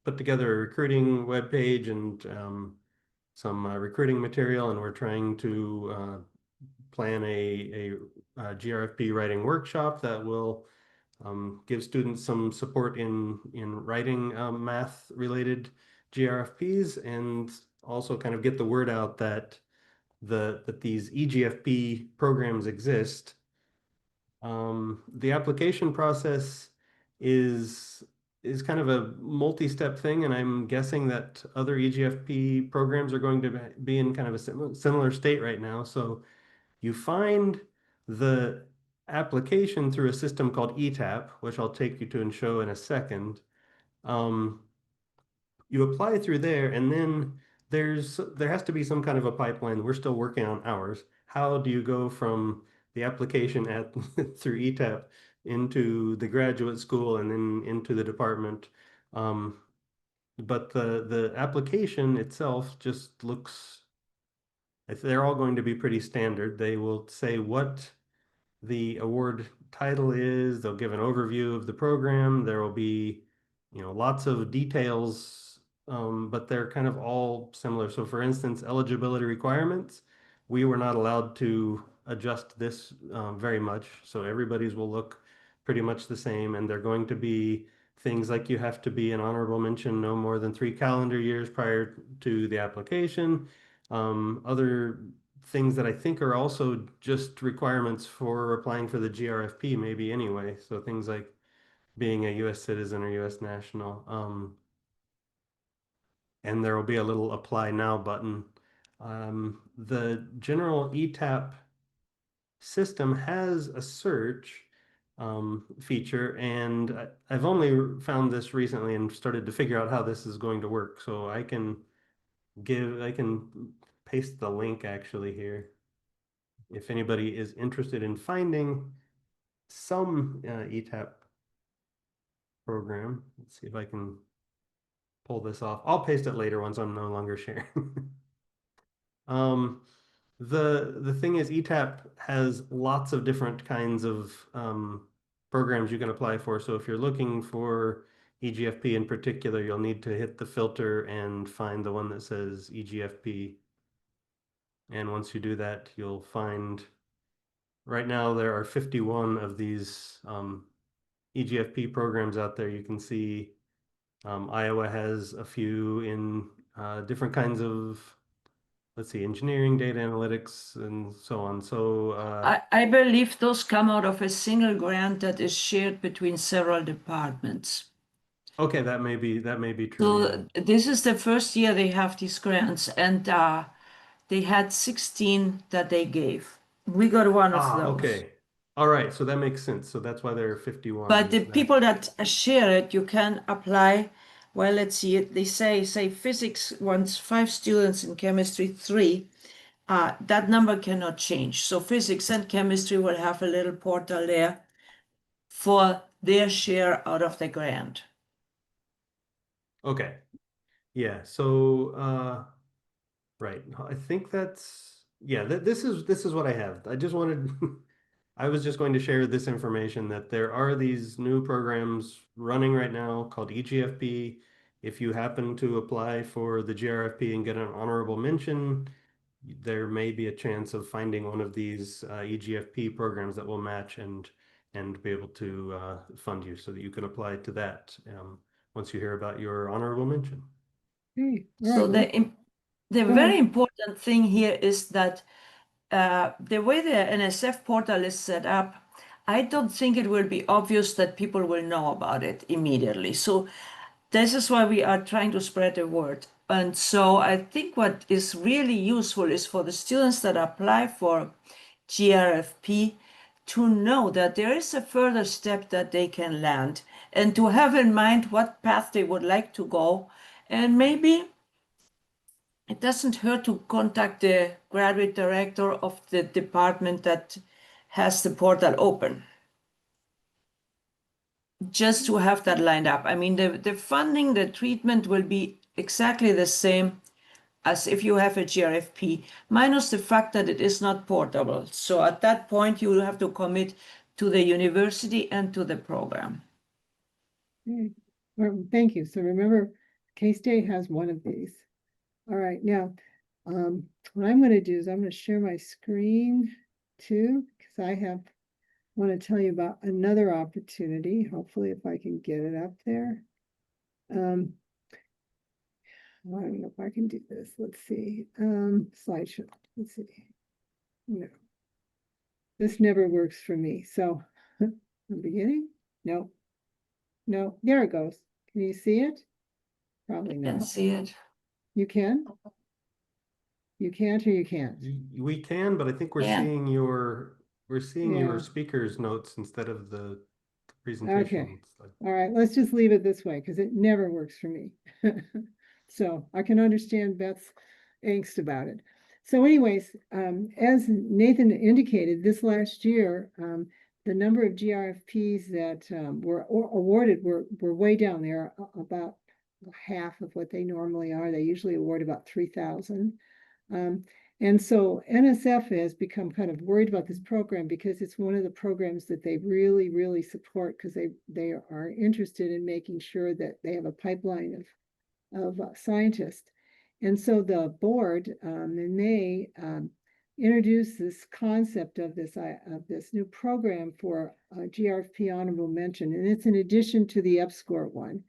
put together a recruiting webpage and some recruiting material, and we're trying to plan a GRFP writing workshop that will give students some support in writing math related GRFPs, and also kind of get the word out that these EGFP programs exist. The application process is kind of a multi-step thing, and I'm guessing that other EGFP programs are going to be in kind of a similar state right now. So you find the application through a system called ETAP, which I'll take you to and show in a second. You apply through there, and then there has to be some kind of a pipeline. We're still working on ours. How do you go from the application at through ETAP into the graduate school and then into the department? But the application itself just looks, they're all going to be pretty standard. They will say what the award title is. They'll give an overview of the program. There will be, lots of details, but they're kind of all similar. So for instance, eligibility requirements, we were not allowed to adjust this very much. So everybody's will look pretty much the same, and they're going to be things like you have to be an honorable mention no more than 3 calendar years prior to the application. Other things that I think are also just requirements for applying for the GRFP maybe anyway. So things like being a US citizen or US national. And there will be a little apply now button. The general ETAP system has a search feature, and I've only found this recently and started to figure out how this is going to work. So I can paste the link actually here. If anybody is interested in finding some ETAP program, let's see if I can pull this off. I'll paste it later once I'm no longer sharing. The thing is, ETAP has lots of different kinds of programs you can apply for. So if you're looking for EGFP in particular, you'll need to hit the filter and find the one that says EGFP. And once you do that, you'll find, right now there are 51 of these EGFP programs out there. You can see Iowa has a few in different kinds of, let's see, engineering, data analytics, and so on. So I believe those come out of a single grant that is shared between several departments. okay, that may be true. So this is the first year they have these grants, and they had 16 that they gave. We got one of those. Okay. All right, so that makes sense. So that's why there are 51. But the people that share it, you can apply. Well, let's see it. They say physics wants 5 students in chemistry 3. That number cannot change. So physics and chemistry will have a little portal there for their share out of the grant. Okay. Yeah, so right. I think that's, yeah, this is what I have. I just wanted I was just going to share this information that there are these new programs running right now called EGFP. If you happen to apply for the GRFP and get an honorable mention, there may be a chance of finding one of these EGFP programs that will match and be able to fund you so that you can apply to that once you hear about your honorable mention. Hey, So right, the Go very ahead. important thing here is that the way the NSF portal is set up, I don't think it will be obvious that people will know about it immediately. So this is why we are trying to spread the word. And so I think what is really useful is for the students that apply for GRFP to know that there is a further step that they can land and to have in mind what path they would like to go. And maybe it doesn't hurt to contact the graduate director of the department that has the portal open, just to have that lined up. I mean, the funding, the treatment will be exactly the same as if you have a GRFP, minus the fact that it is not portable. So at that point, you will have to commit to the university and to the program. Okay. Well, thank you. So remember, K-State has one of these. All right, now, what I'm going to do is I'm going to share my screen too, because I want to tell you about another opportunity. Hopefully, if I can get it up there. I don't know if I can do this. Let's see. Slideshow. Let's see. No. This never works for me, so, the beginning? No. No, there it goes. Can you see it? Probably Can not. see it. You can? You can't or you can't? We can, but I think we're Yeah. seeing we're seeing Yeah. your speaker's notes instead of the presentation slide. All right, let's just leave it this way because it never works for me. So I can understand Beth's angst about it. So anyways, as Nathan indicated, this last year, the number of GRFPs that were awarded were way down there, about half of what they normally are. They usually award about 3,000. And so NSF has become kind of worried about this program because it's one of the programs that they really, really support because they are interested in making sure that they have a pipeline of scientists. And so the board in May introduced this concept of this new program for GRFP Honorable Mention, and it's in addition to the EPSCoR one.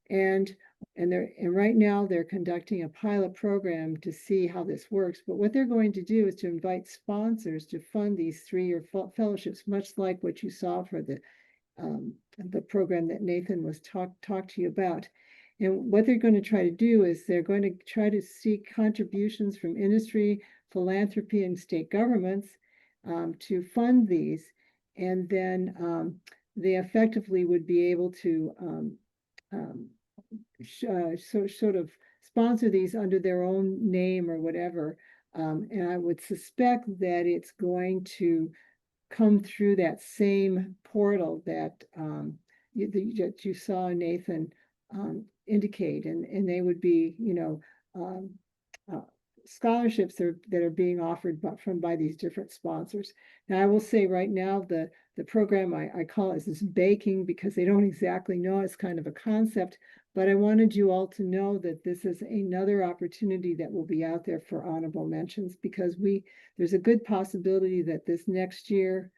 And right now they're conducting a pilot program to see how this works. But what they're going to do is to invite sponsors to fund these 3-year fellowships, much like what you saw for the program that Nathan was talked to you about. And what they're going to try to do is they're going to try to seek contributions from industry, philanthropy, and state governments to fund these. And then they effectively would be able to sort of sponsor these under their own name or whatever. And I would suspect that it's going to come through that same portal that you saw Nathan indicate, and they would be, scholarships that are being offered by these different sponsors. Now, I will say right now, the program I call it is baking because they don't exactly know. It's kind of a concept, but I wanted you all to know that this is another opportunity that will be out there for honorable mentions because there's a good possibility that this next year,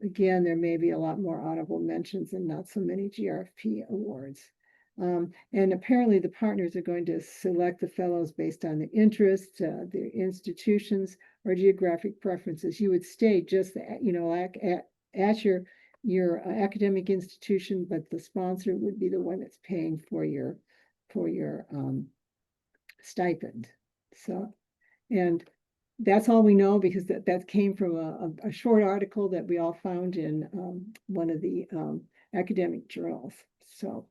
again, there may be a lot more honorable mentions and not so many GRFP awards. And apparently the partners are going to select the fellows based on the interest, their institutions, or geographic preferences. You would stay just, at your academic institution, but the sponsor would be the one that's paying for your stipend. So, and that's all we know because that came from a short article that we all found in one of the academic journals. So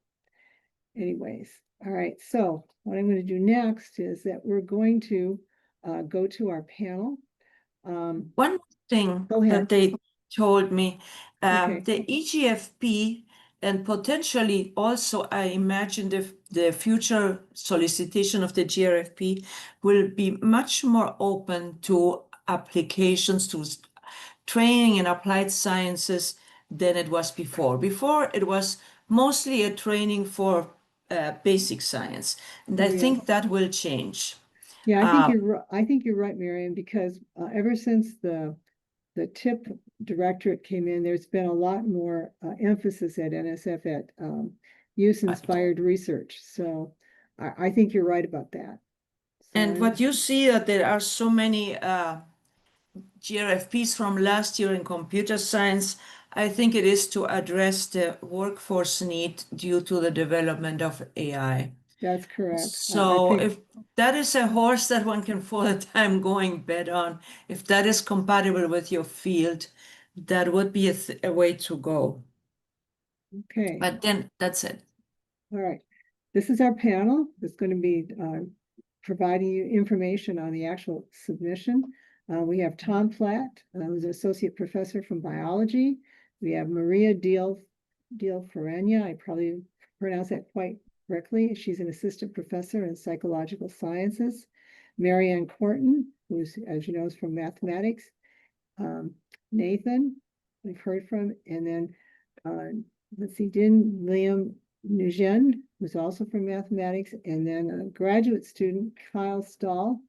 anyways, all right. So what I'm going to do next is that we're going to go to our panel. One thing Go ahead. that they told me, Okay. the EGFP and potentially also, I imagine the future solicitation of the GRFP will be much more open to applications to training in applied sciences than it was before. Before, it was mostly a training for basic science. And I think that will change. Yeah, I think you're right, Miriam, because ever since the TIP directorate came in, there's been a lot more emphasis at NSF at use-inspired research. So I think you're right about that. And what you see that there are so many GRFPs from last year in computer science, I think it is to address the workforce need due to the development of AI. That's correct. So if that is a horse that one can for the time going bet on, if that is compatible with your field, that would be a way to go. Okay. But then that's it. All right. This is our panel. It's going to be providing you information on the actual submission. We have Tom Platt, who's an associate professor from biology. We have Maria Deal Ferenia. I probably pronounced that quite correctly. She's an assistant professor in psychological sciences. Marianne Corton, who's, as you know, is from mathematics. Nathan, we've heard from, and then let's see, Din Liam Nguyen, who's also from mathematics, and then a graduate student, Kyle Stahl,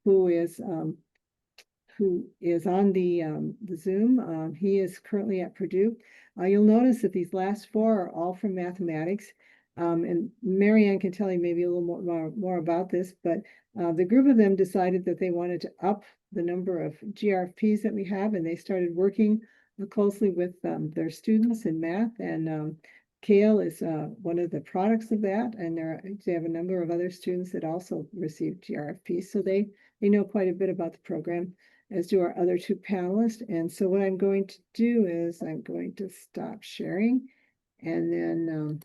who is on the Zoom. He is currently at Purdue. You'll notice that these last 4 are all from mathematics. And Marianne can tell you maybe a little more about this, but the group of them decided that they wanted to up the number of GRFPs that we have, and they started working closely with their students in math, and Kale is one of the products of that, and they have a number of other students that also receive GRFPs, so they know quite a bit about the program, as do our other two panelists. And so what I'm going to do is I'm going to stop sharing, and then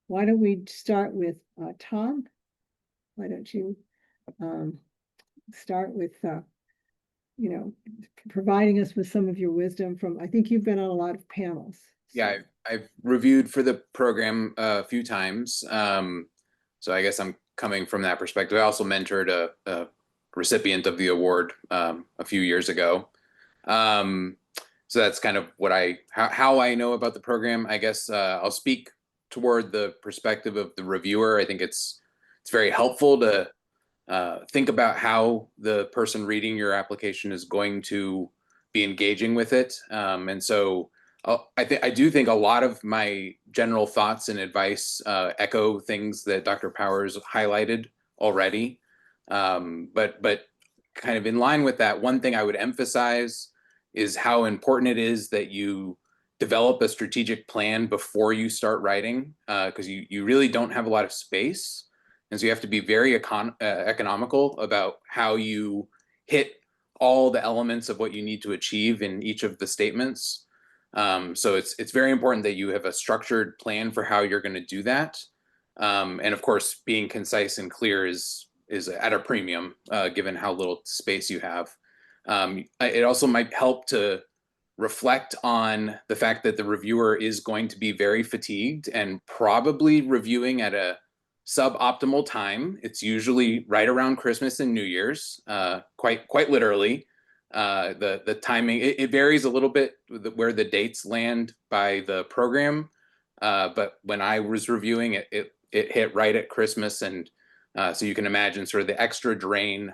why don't we start with Tom? Why don't you start with providing us with some of your wisdom from, I think you've been on a lot of panels. Yeah, I've reviewed for the program a few times. So I guess I'm coming from that perspective. I also mentored a recipient of the award a few years ago. So that's kind of what how I know about the program. I guess I'll speak toward the perspective of the reviewer. I think it's very helpful to think about how the person reading your application is going to be engaging with it. And so I do think a lot of my general thoughts and advice echo things that Dr. Powers highlighted already. But kind of in line with that, one thing I would emphasize is how important it is that you develop a strategic plan before you start writing, because you really don't have a lot of space. And so you have to be very economical about how you hit all the elements of what you need to achieve in each of the statements. So it's very important that you have a structured plan for how you're going to do that. And of course, being concise and clear is at a premium, given how little space you have. It also might help to reflect on the fact that the reviewer is going to be very fatigued and probably reviewing at a suboptimal time. It's usually right around Christmas and New Year's, quite literally. The timing, it varies a little bit where the dates land by the program. But when I was reviewing it, it hit right at Christmas. And so you can imagine sort of the extra drain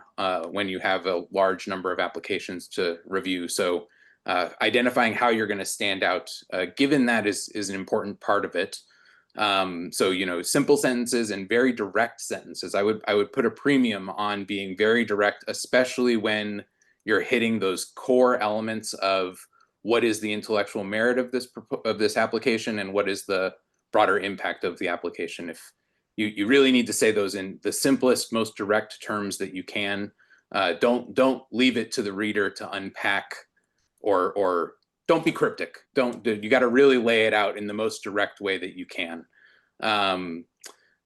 when you have a large number of applications to review. So identifying how you're going to stand out, given that is an important part of it. So, simple sentences and very direct sentences. I would put a premium on being very direct, especially when you're hitting those core elements of what is the intellectual merit of this application and what is the broader impact of the application. If you really need to say those in the simplest, most direct terms that you can. Don't leave it to the reader to unpack, or don't be cryptic. You got to really lay it out in the most direct way that you can.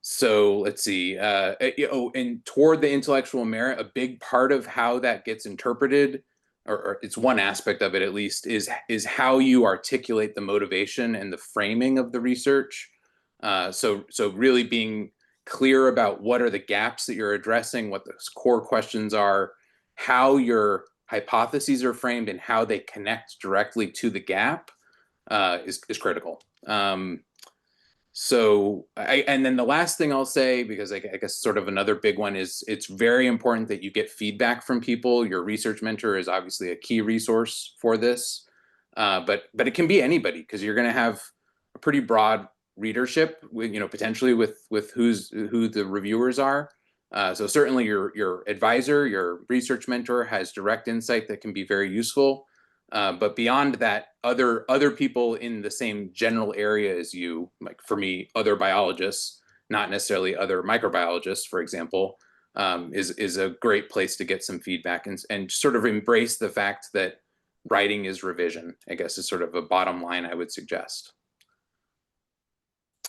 So let's see. And toward the intellectual merit, a big part of how that gets interpreted, or it's one aspect of it at least, is how you articulate the motivation and the framing of the research. So really being clear about what are the gaps that you're addressing, what the core questions are, how your hypotheses are framed, and how they connect directly to the gap is critical. And then the last thing I'll say, because I guess sort of another big one, is it's very important that you get feedback from people. Your research mentor is obviously a key resource for this, but it can be anybody, because you're going to have a pretty broad readership, with potentially with who the reviewers are. So certainly your advisor, your research mentor, has direct insight that can be very useful. But beyond that, other people in the same general area as you, like for me, other biologists, not necessarily other microbiologists, for example, is a great place to get some feedback and sort of embrace the fact that writing is revision, I guess, is sort of a bottom line I would suggest.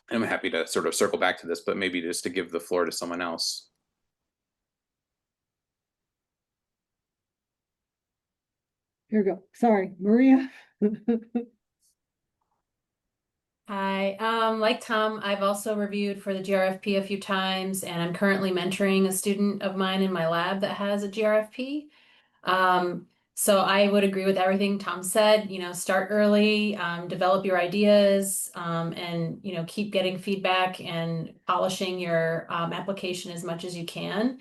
I'm happy to sort of circle back to this, but maybe just to give the floor to someone else. Here we go. Sorry, Maria. Hi, like Tom, I've also reviewed for the GRFP a few times, and I'm currently mentoring a student of mine in my lab that has a GRFP. So I would agree with everything Tom said. Start early, develop your ideas, and keep getting feedback and polishing your application as much as you can.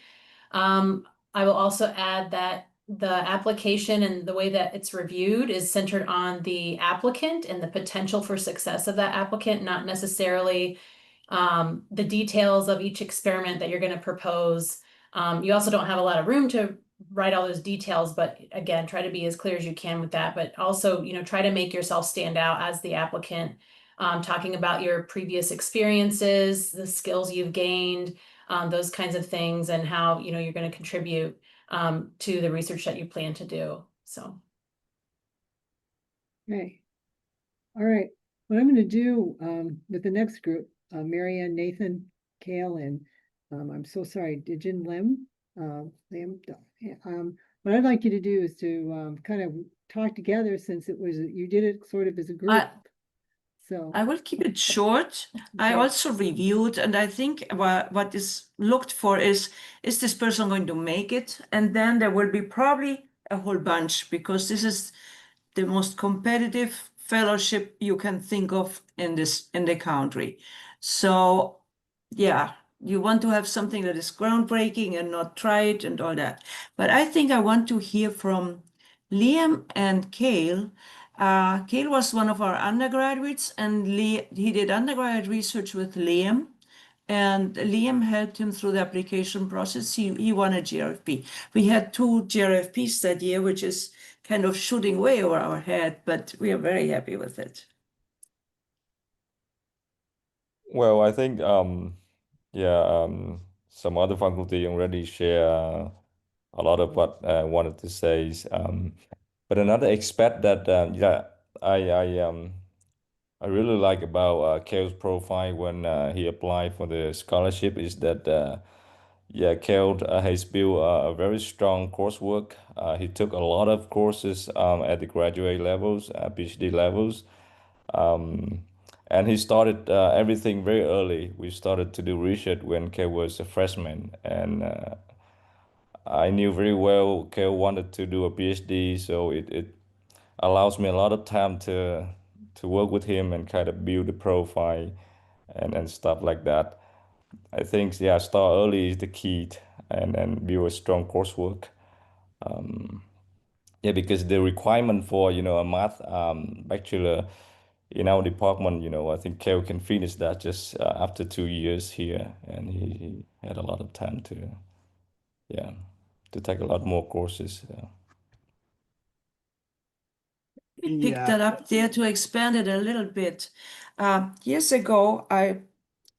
I will also add that the application and the way that it's reviewed is centered on the applicant and the potential for success of that applicant, not necessarily the details of each experiment that you're going to propose. You also don't have a lot of room to write all those details, but again, try to be as clear as you can with that. But also, try to make yourself stand out as the applicant, talking about your previous experiences, the skills you've gained, those kinds of things, and how you're going to contribute to the research that you plan to do. So. Okay. All right. What I'm going to do with the next group, Marianne, Nathan, Kale, and I'm so sorry, Dijin Lim. What I'd like you to do is to kind of talk together, since you did it sort of as a group. So I will keep it short. I Okay. also reviewed, and I think what is looked for is this person going to make it? And then there will be probably a whole bunch, because this is the most competitive fellowship you can think of in the country. So yeah, you want to have something that is groundbreaking and not try it and all that. But I think I want to hear from Liam and Kale. Kale was one of our undergraduates, and he did undergraduate research with Liam. And Liam helped him through the application process. He won a GRFP. We had 2 GRFPs that year, which is kind of shooting way over our head, but we are very happy with it. Well, I think yeah, some other faculty already share a lot of what I wanted to say. But another aspect that yeah, I really like about Kale's profile when he applied for the scholarship is that yeah, Kale has built a very strong coursework. He took a lot of courses at the graduate levels, PhD levels. And he started everything very early. We started to do research when Kale was a freshman, and I knew very well Kale wanted to do a PhD, so it allows me a lot of time to work with him and kind of build a profile and stuff like that. I think yeah, start early is the key, and build a strong coursework. Yeah, because the requirement for a math bachelor in our department, I think Kale can finish that just after 2 years here, and he had a lot of time to yeah to take a lot more courses. Pick that up there to expand it a little bit. Years ago, I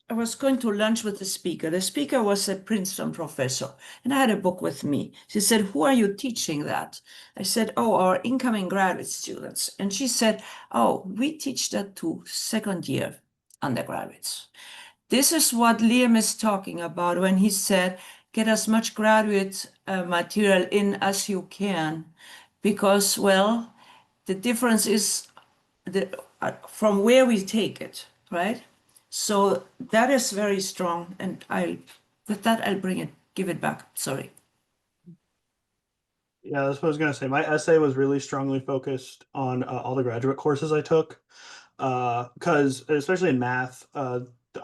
was going to lunch with the speaker. The speaker was a Princeton professor, and I had a book with me. She said, "Who are you teaching that?" I said, "Oh, our incoming graduate students." And she said, "Oh, we teach that to second-year undergraduates." This is what Liam is talking about when he said, get as much graduate material in as you can, because, well, the difference is from where we take it, right? So that is very strong, and with that I'll give it back. Sorry. Yeah, that's what I was gonna say. My essay was really strongly focused on all the graduate courses I took, because especially in math,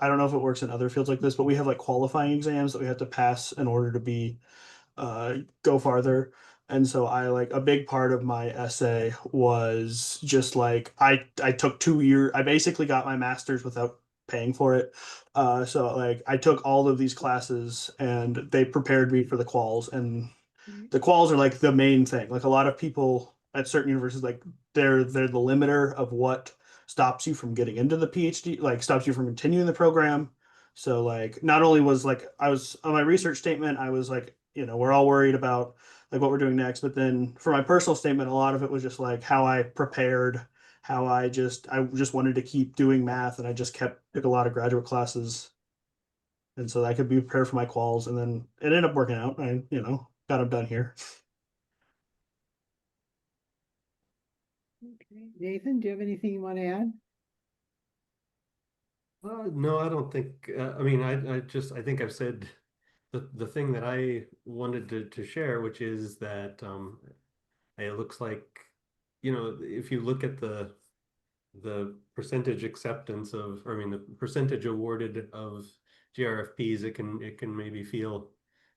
I don't know if it works in other fields like this, but we have like qualifying exams that we have to pass in order to be go farther. And so I like a big part of my essay was just like I took 2 years. I basically got my master's without paying for it. So like I took all of these classes and they prepared me for the quals, and the quals are like the main thing. Like a lot of people at certain universities, like they're the limiter of what stops you from getting into the PhD, like stops you from continuing the program. So like not only was like I was on my research statement, I was like, we're all worried about like what we're doing next. But then for my personal statement, a lot of it was just like how I prepared, how I just wanted to keep doing math, and I just took a lot of graduate classes. And so I could be prepared for my quals, and then it ended up working out. I, got them done here. Okay. Nathan, do you have anything you want to add? No, I don't think. I mean, I think I've said the thing that I wanted to share, which is that it looks like, if you look at the percentage acceptance of, or I mean, the percentage awarded of GRFPs, it can maybe feel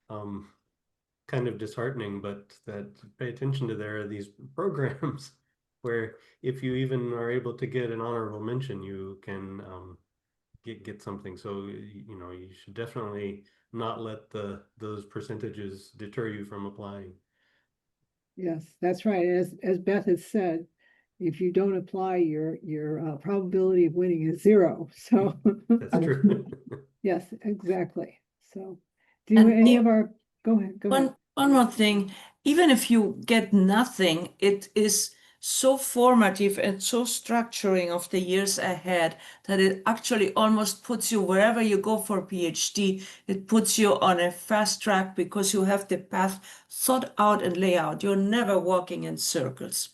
kind of disheartening, but that pay attention to, there are these programs where if you even are able to get an honorable mention, you can get something. So, you know, you should definitely not let those percentages deter you from applying. Yes, that's right. As Beth has said, if you don't apply, your probability of winning is 0. So That's true. yes, exactly. So do And any of our, go ahead. one more thing, even if you get nothing, it is so formative and so structuring of the years ahead that it actually almost puts you wherever you go for PhD, it puts you on a fast track because you have the path thought out and lay out. You're never walking in circles.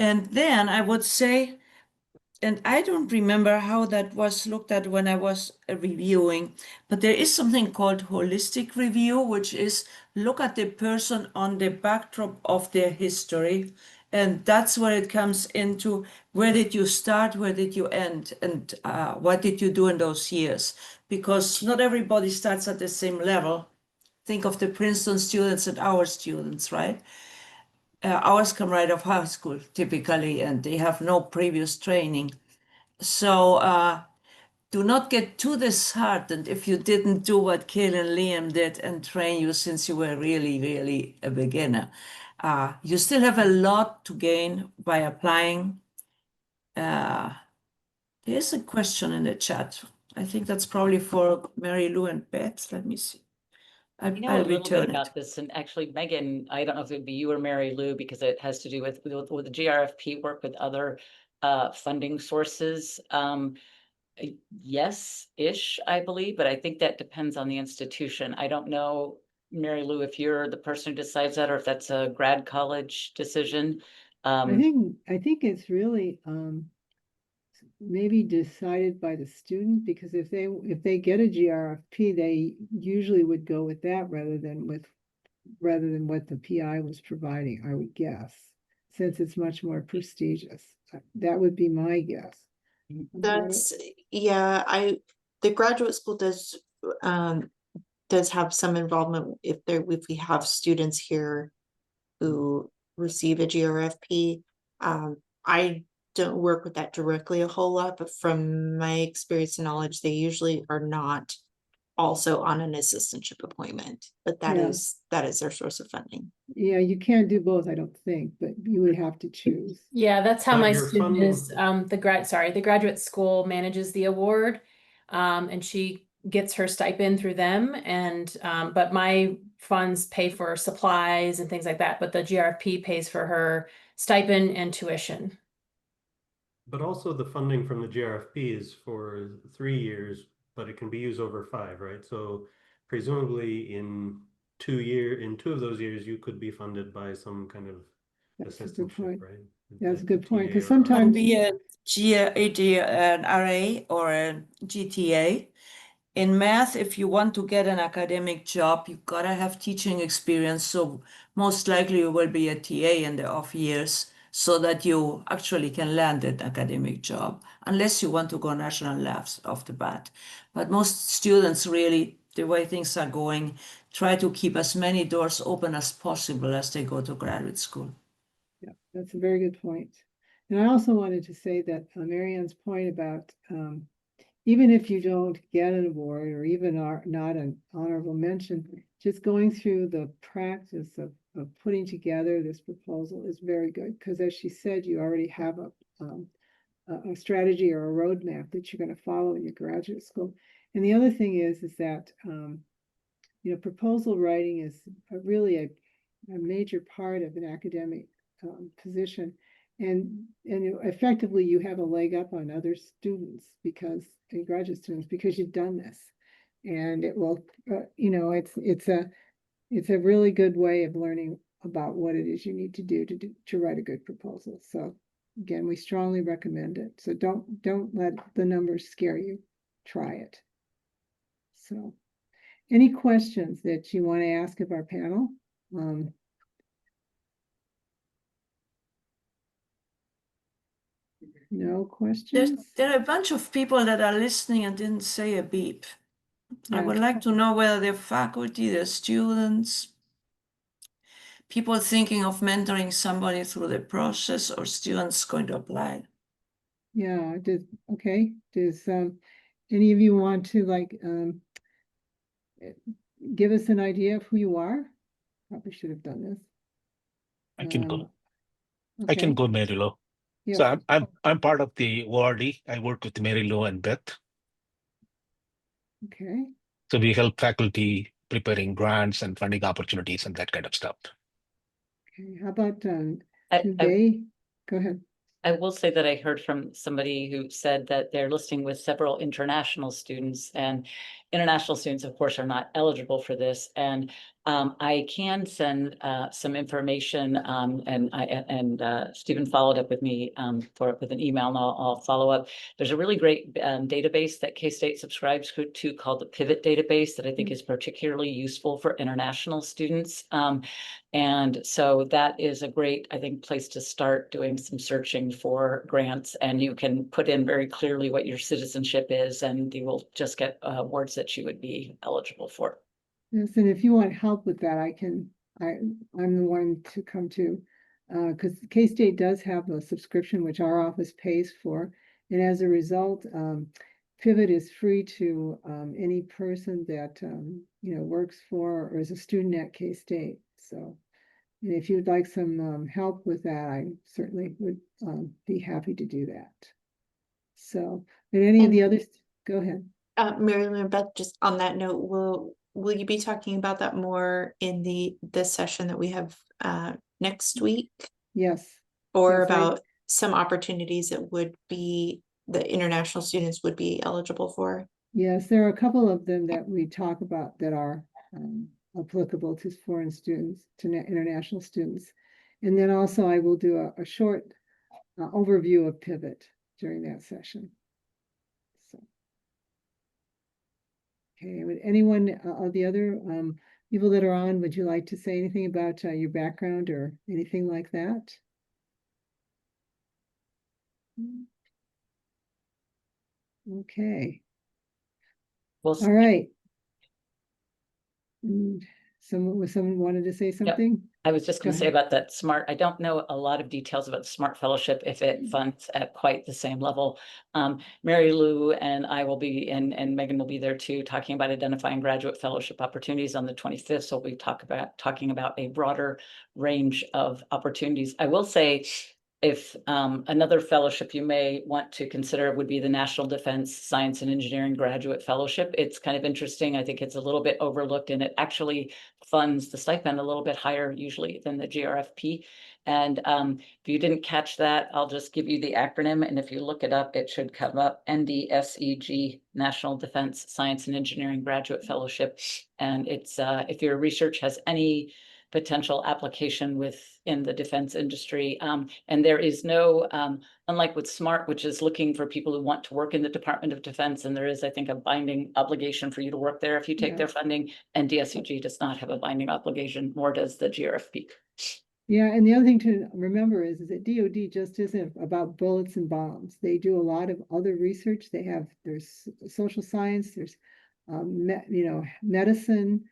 And then I would say, and I don't remember how that was looked at when I was reviewing, but there is something called holistic review, which is look at the person on the backdrop of their history. And that's where it comes into where did you start, where did you end, and what did you do in those years? Because not everybody starts at the same level. Think of the Princeton students and our students, right? Ours come right off high school typically, and they have no previous training. So do not get too disheartened if you didn't do what Kayla and Liam did and train you since you were really, really a beginner. You still have a lot to gain by applying. There's a question in the chat. I think that's probably for Mary Lou and Beth. Let me see. I know a I'll little bit return about it. this, and actually, Megan, I don't know if it would be you or Mary Lou, because it has to do with the GRFP work with other funding sources. Yes-ish, I believe, but I think that depends on the institution. I don't know, Mary Lou, if you're the person who decides that or if that's a grad college decision. I think it's really maybe decided by the student, because if they get a GRFP, they usually would go with that rather than what the PI was providing, I would guess, since it's much more prestigious. That would be my guess. That's, yeah, the graduate school does have some involvement if we have students here who receive a GRFP. I don't work with that directly a whole lot, but from my experience and knowledge, they usually are not also on an assistantship appointment, but that Yeah. is their source of funding. Yeah, you can't do both, I don't think, but you would have to choose. Yeah, that's how But my your student funding- is, the graduate school manages the award. And she gets her stipend through them, and but my funds pay for supplies and things like that, but the GRFP pays for her stipend and tuition. But also the funding from the GRFP is for 3 years, but it can be used over 5, right? So presumably in 2 of those years, you could be funded by some kind of That's a good assistantship, point. right? That's a Like good point, TA because or RA. Can sometimes, be an RA or a GTA. In math, if you want to get an academic job, you gotta have teaching experience. So most likely you will be a TA in the off years so that you actually can land an academic job, unless you want to go national labs off the bat. But most students really, the way things are going, try to keep as many doors open as possible as they go to graduate school. yeah, that's a very good point. And I also wanted to say that Marianne's point about even if you don't get an award or even are not an honorable mention, just going through the practice of putting together this proposal is very good, because as she said, you already have a strategy or a roadmap that you're going to follow in your graduate school. And the other thing is that proposal writing is really a major part of an academic position. And effectively, you have a leg up on other students and graduate students, because you've done this, and it will, it's a really good way of learning about what it is you need to do to write a good proposal. So again, we strongly recommend it. So don't let the numbers scare you. Try it. So, any questions that you want to ask of our panel? No questions? There are a bunch of people that are listening and didn't say a beep. I Yeah. would like to know whether they're faculty, they're students, people thinking of mentoring somebody through the process, or students going to apply. Yeah, okay. Does any of you want to give us an idea of who you are? Probably should have done this. I can go. Okay. I can go, Mary Lou. Yeah. So I'm part of the ORD. I work with Mary Lou and Beth. Okay. So we help faculty preparing grants and funding opportunities and that kind of stuff. Okay. How about I- today? Go ahead. I will say that I heard from somebody who said that they're listing with several international students, and international students, of course, are not eligible for this. And I can send some information, and Stephen followed up with me with an email, and I'll follow up. There's a really great database that K-State subscribes to called the Pivot database that I think is particularly useful for international students. And so that is a great, I think, place to start doing some searching for grants, and you can put in very clearly what your citizenship is, and you will just get awards that you would be eligible for. Yes, and if you want help with that, I'm the one to come to, because K-State does have a subscription which our office pays for, and as a result, Pivot is free to any person that works for or is a student at K-State. So, and if you'd like some help with that, I certainly would be happy to do that. So, and any of the others, go ahead. Mary Lou and Beth, just on that note, will you be talking about that more in this session that we have next week? Yes. Or Yes, about some opportunities that would be the international students would be eligible for? Yes, there are a couple of them that we talk about that are applicable to foreign students, to international students. And then also I will do a short overview of Pivot during that session. So, okay, would anyone of the other people that are on, would you like to say anything about your background or anything like that? Okay. Well, All right. Someone wanted to say something? I was just Go going to say ahead. about that SMART. I don't know a lot of details about the SMART Fellowship, if it funds at quite the same level. Mary Lou and I will be, and Megan will be there too, talking about identifying graduate fellowship opportunities on the 25th. So we'll be talking about a broader range of opportunities. I will say, if another fellowship you may want to consider would be the National Defense Science and Engineering Graduate Fellowship. It's kind of interesting. I think it's a little bit overlooked, and it actually funds the stipend a little bit higher usually than the GRFP. And if you didn't catch that, I'll just give you the acronym. And if you look it up, it should come up: NDSEG, National Defense Science and Engineering Graduate Fellowship. And it's if your research has any potential application within the defense industry. And there is no, unlike with SMART, which is looking for people who want to work in the Department of Defense, and there is, I think, a binding obligation for you to work there if you take their funding, and DSEG does not have a binding obligation, nor does the GRFP. Yeah, and the other thing to remember is that DoD just isn't about bullets and bombs. They do a lot of other research. There's social science, there's medicine,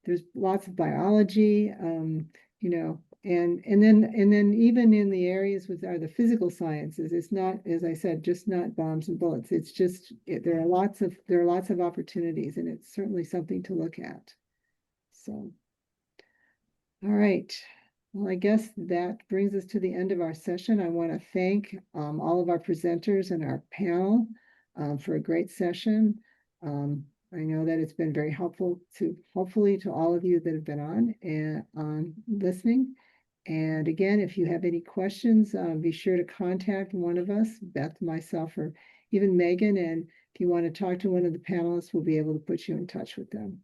there's lots of biology, and then even in the areas are the physical sciences, it's not, as I said, just not bombs and bullets. It's just there are lots of opportunities, and it's certainly something to look at. So, all right. Well, I guess that brings us to the end of our session. I want to thank all of our presenters and our panel for a great session. I know that it's been very helpful hopefully to all of you that have been on and listening. And again, if you have any questions, be sure to contact one of us, Beth, myself, or even Megan. And if you want to talk to one of the panelists, we'll be able to put you in touch with them.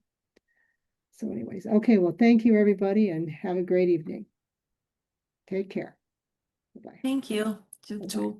So anyways, okay, well, thank you, everybody, and have a great evening. Take care. Bye-bye. Thank you. You too.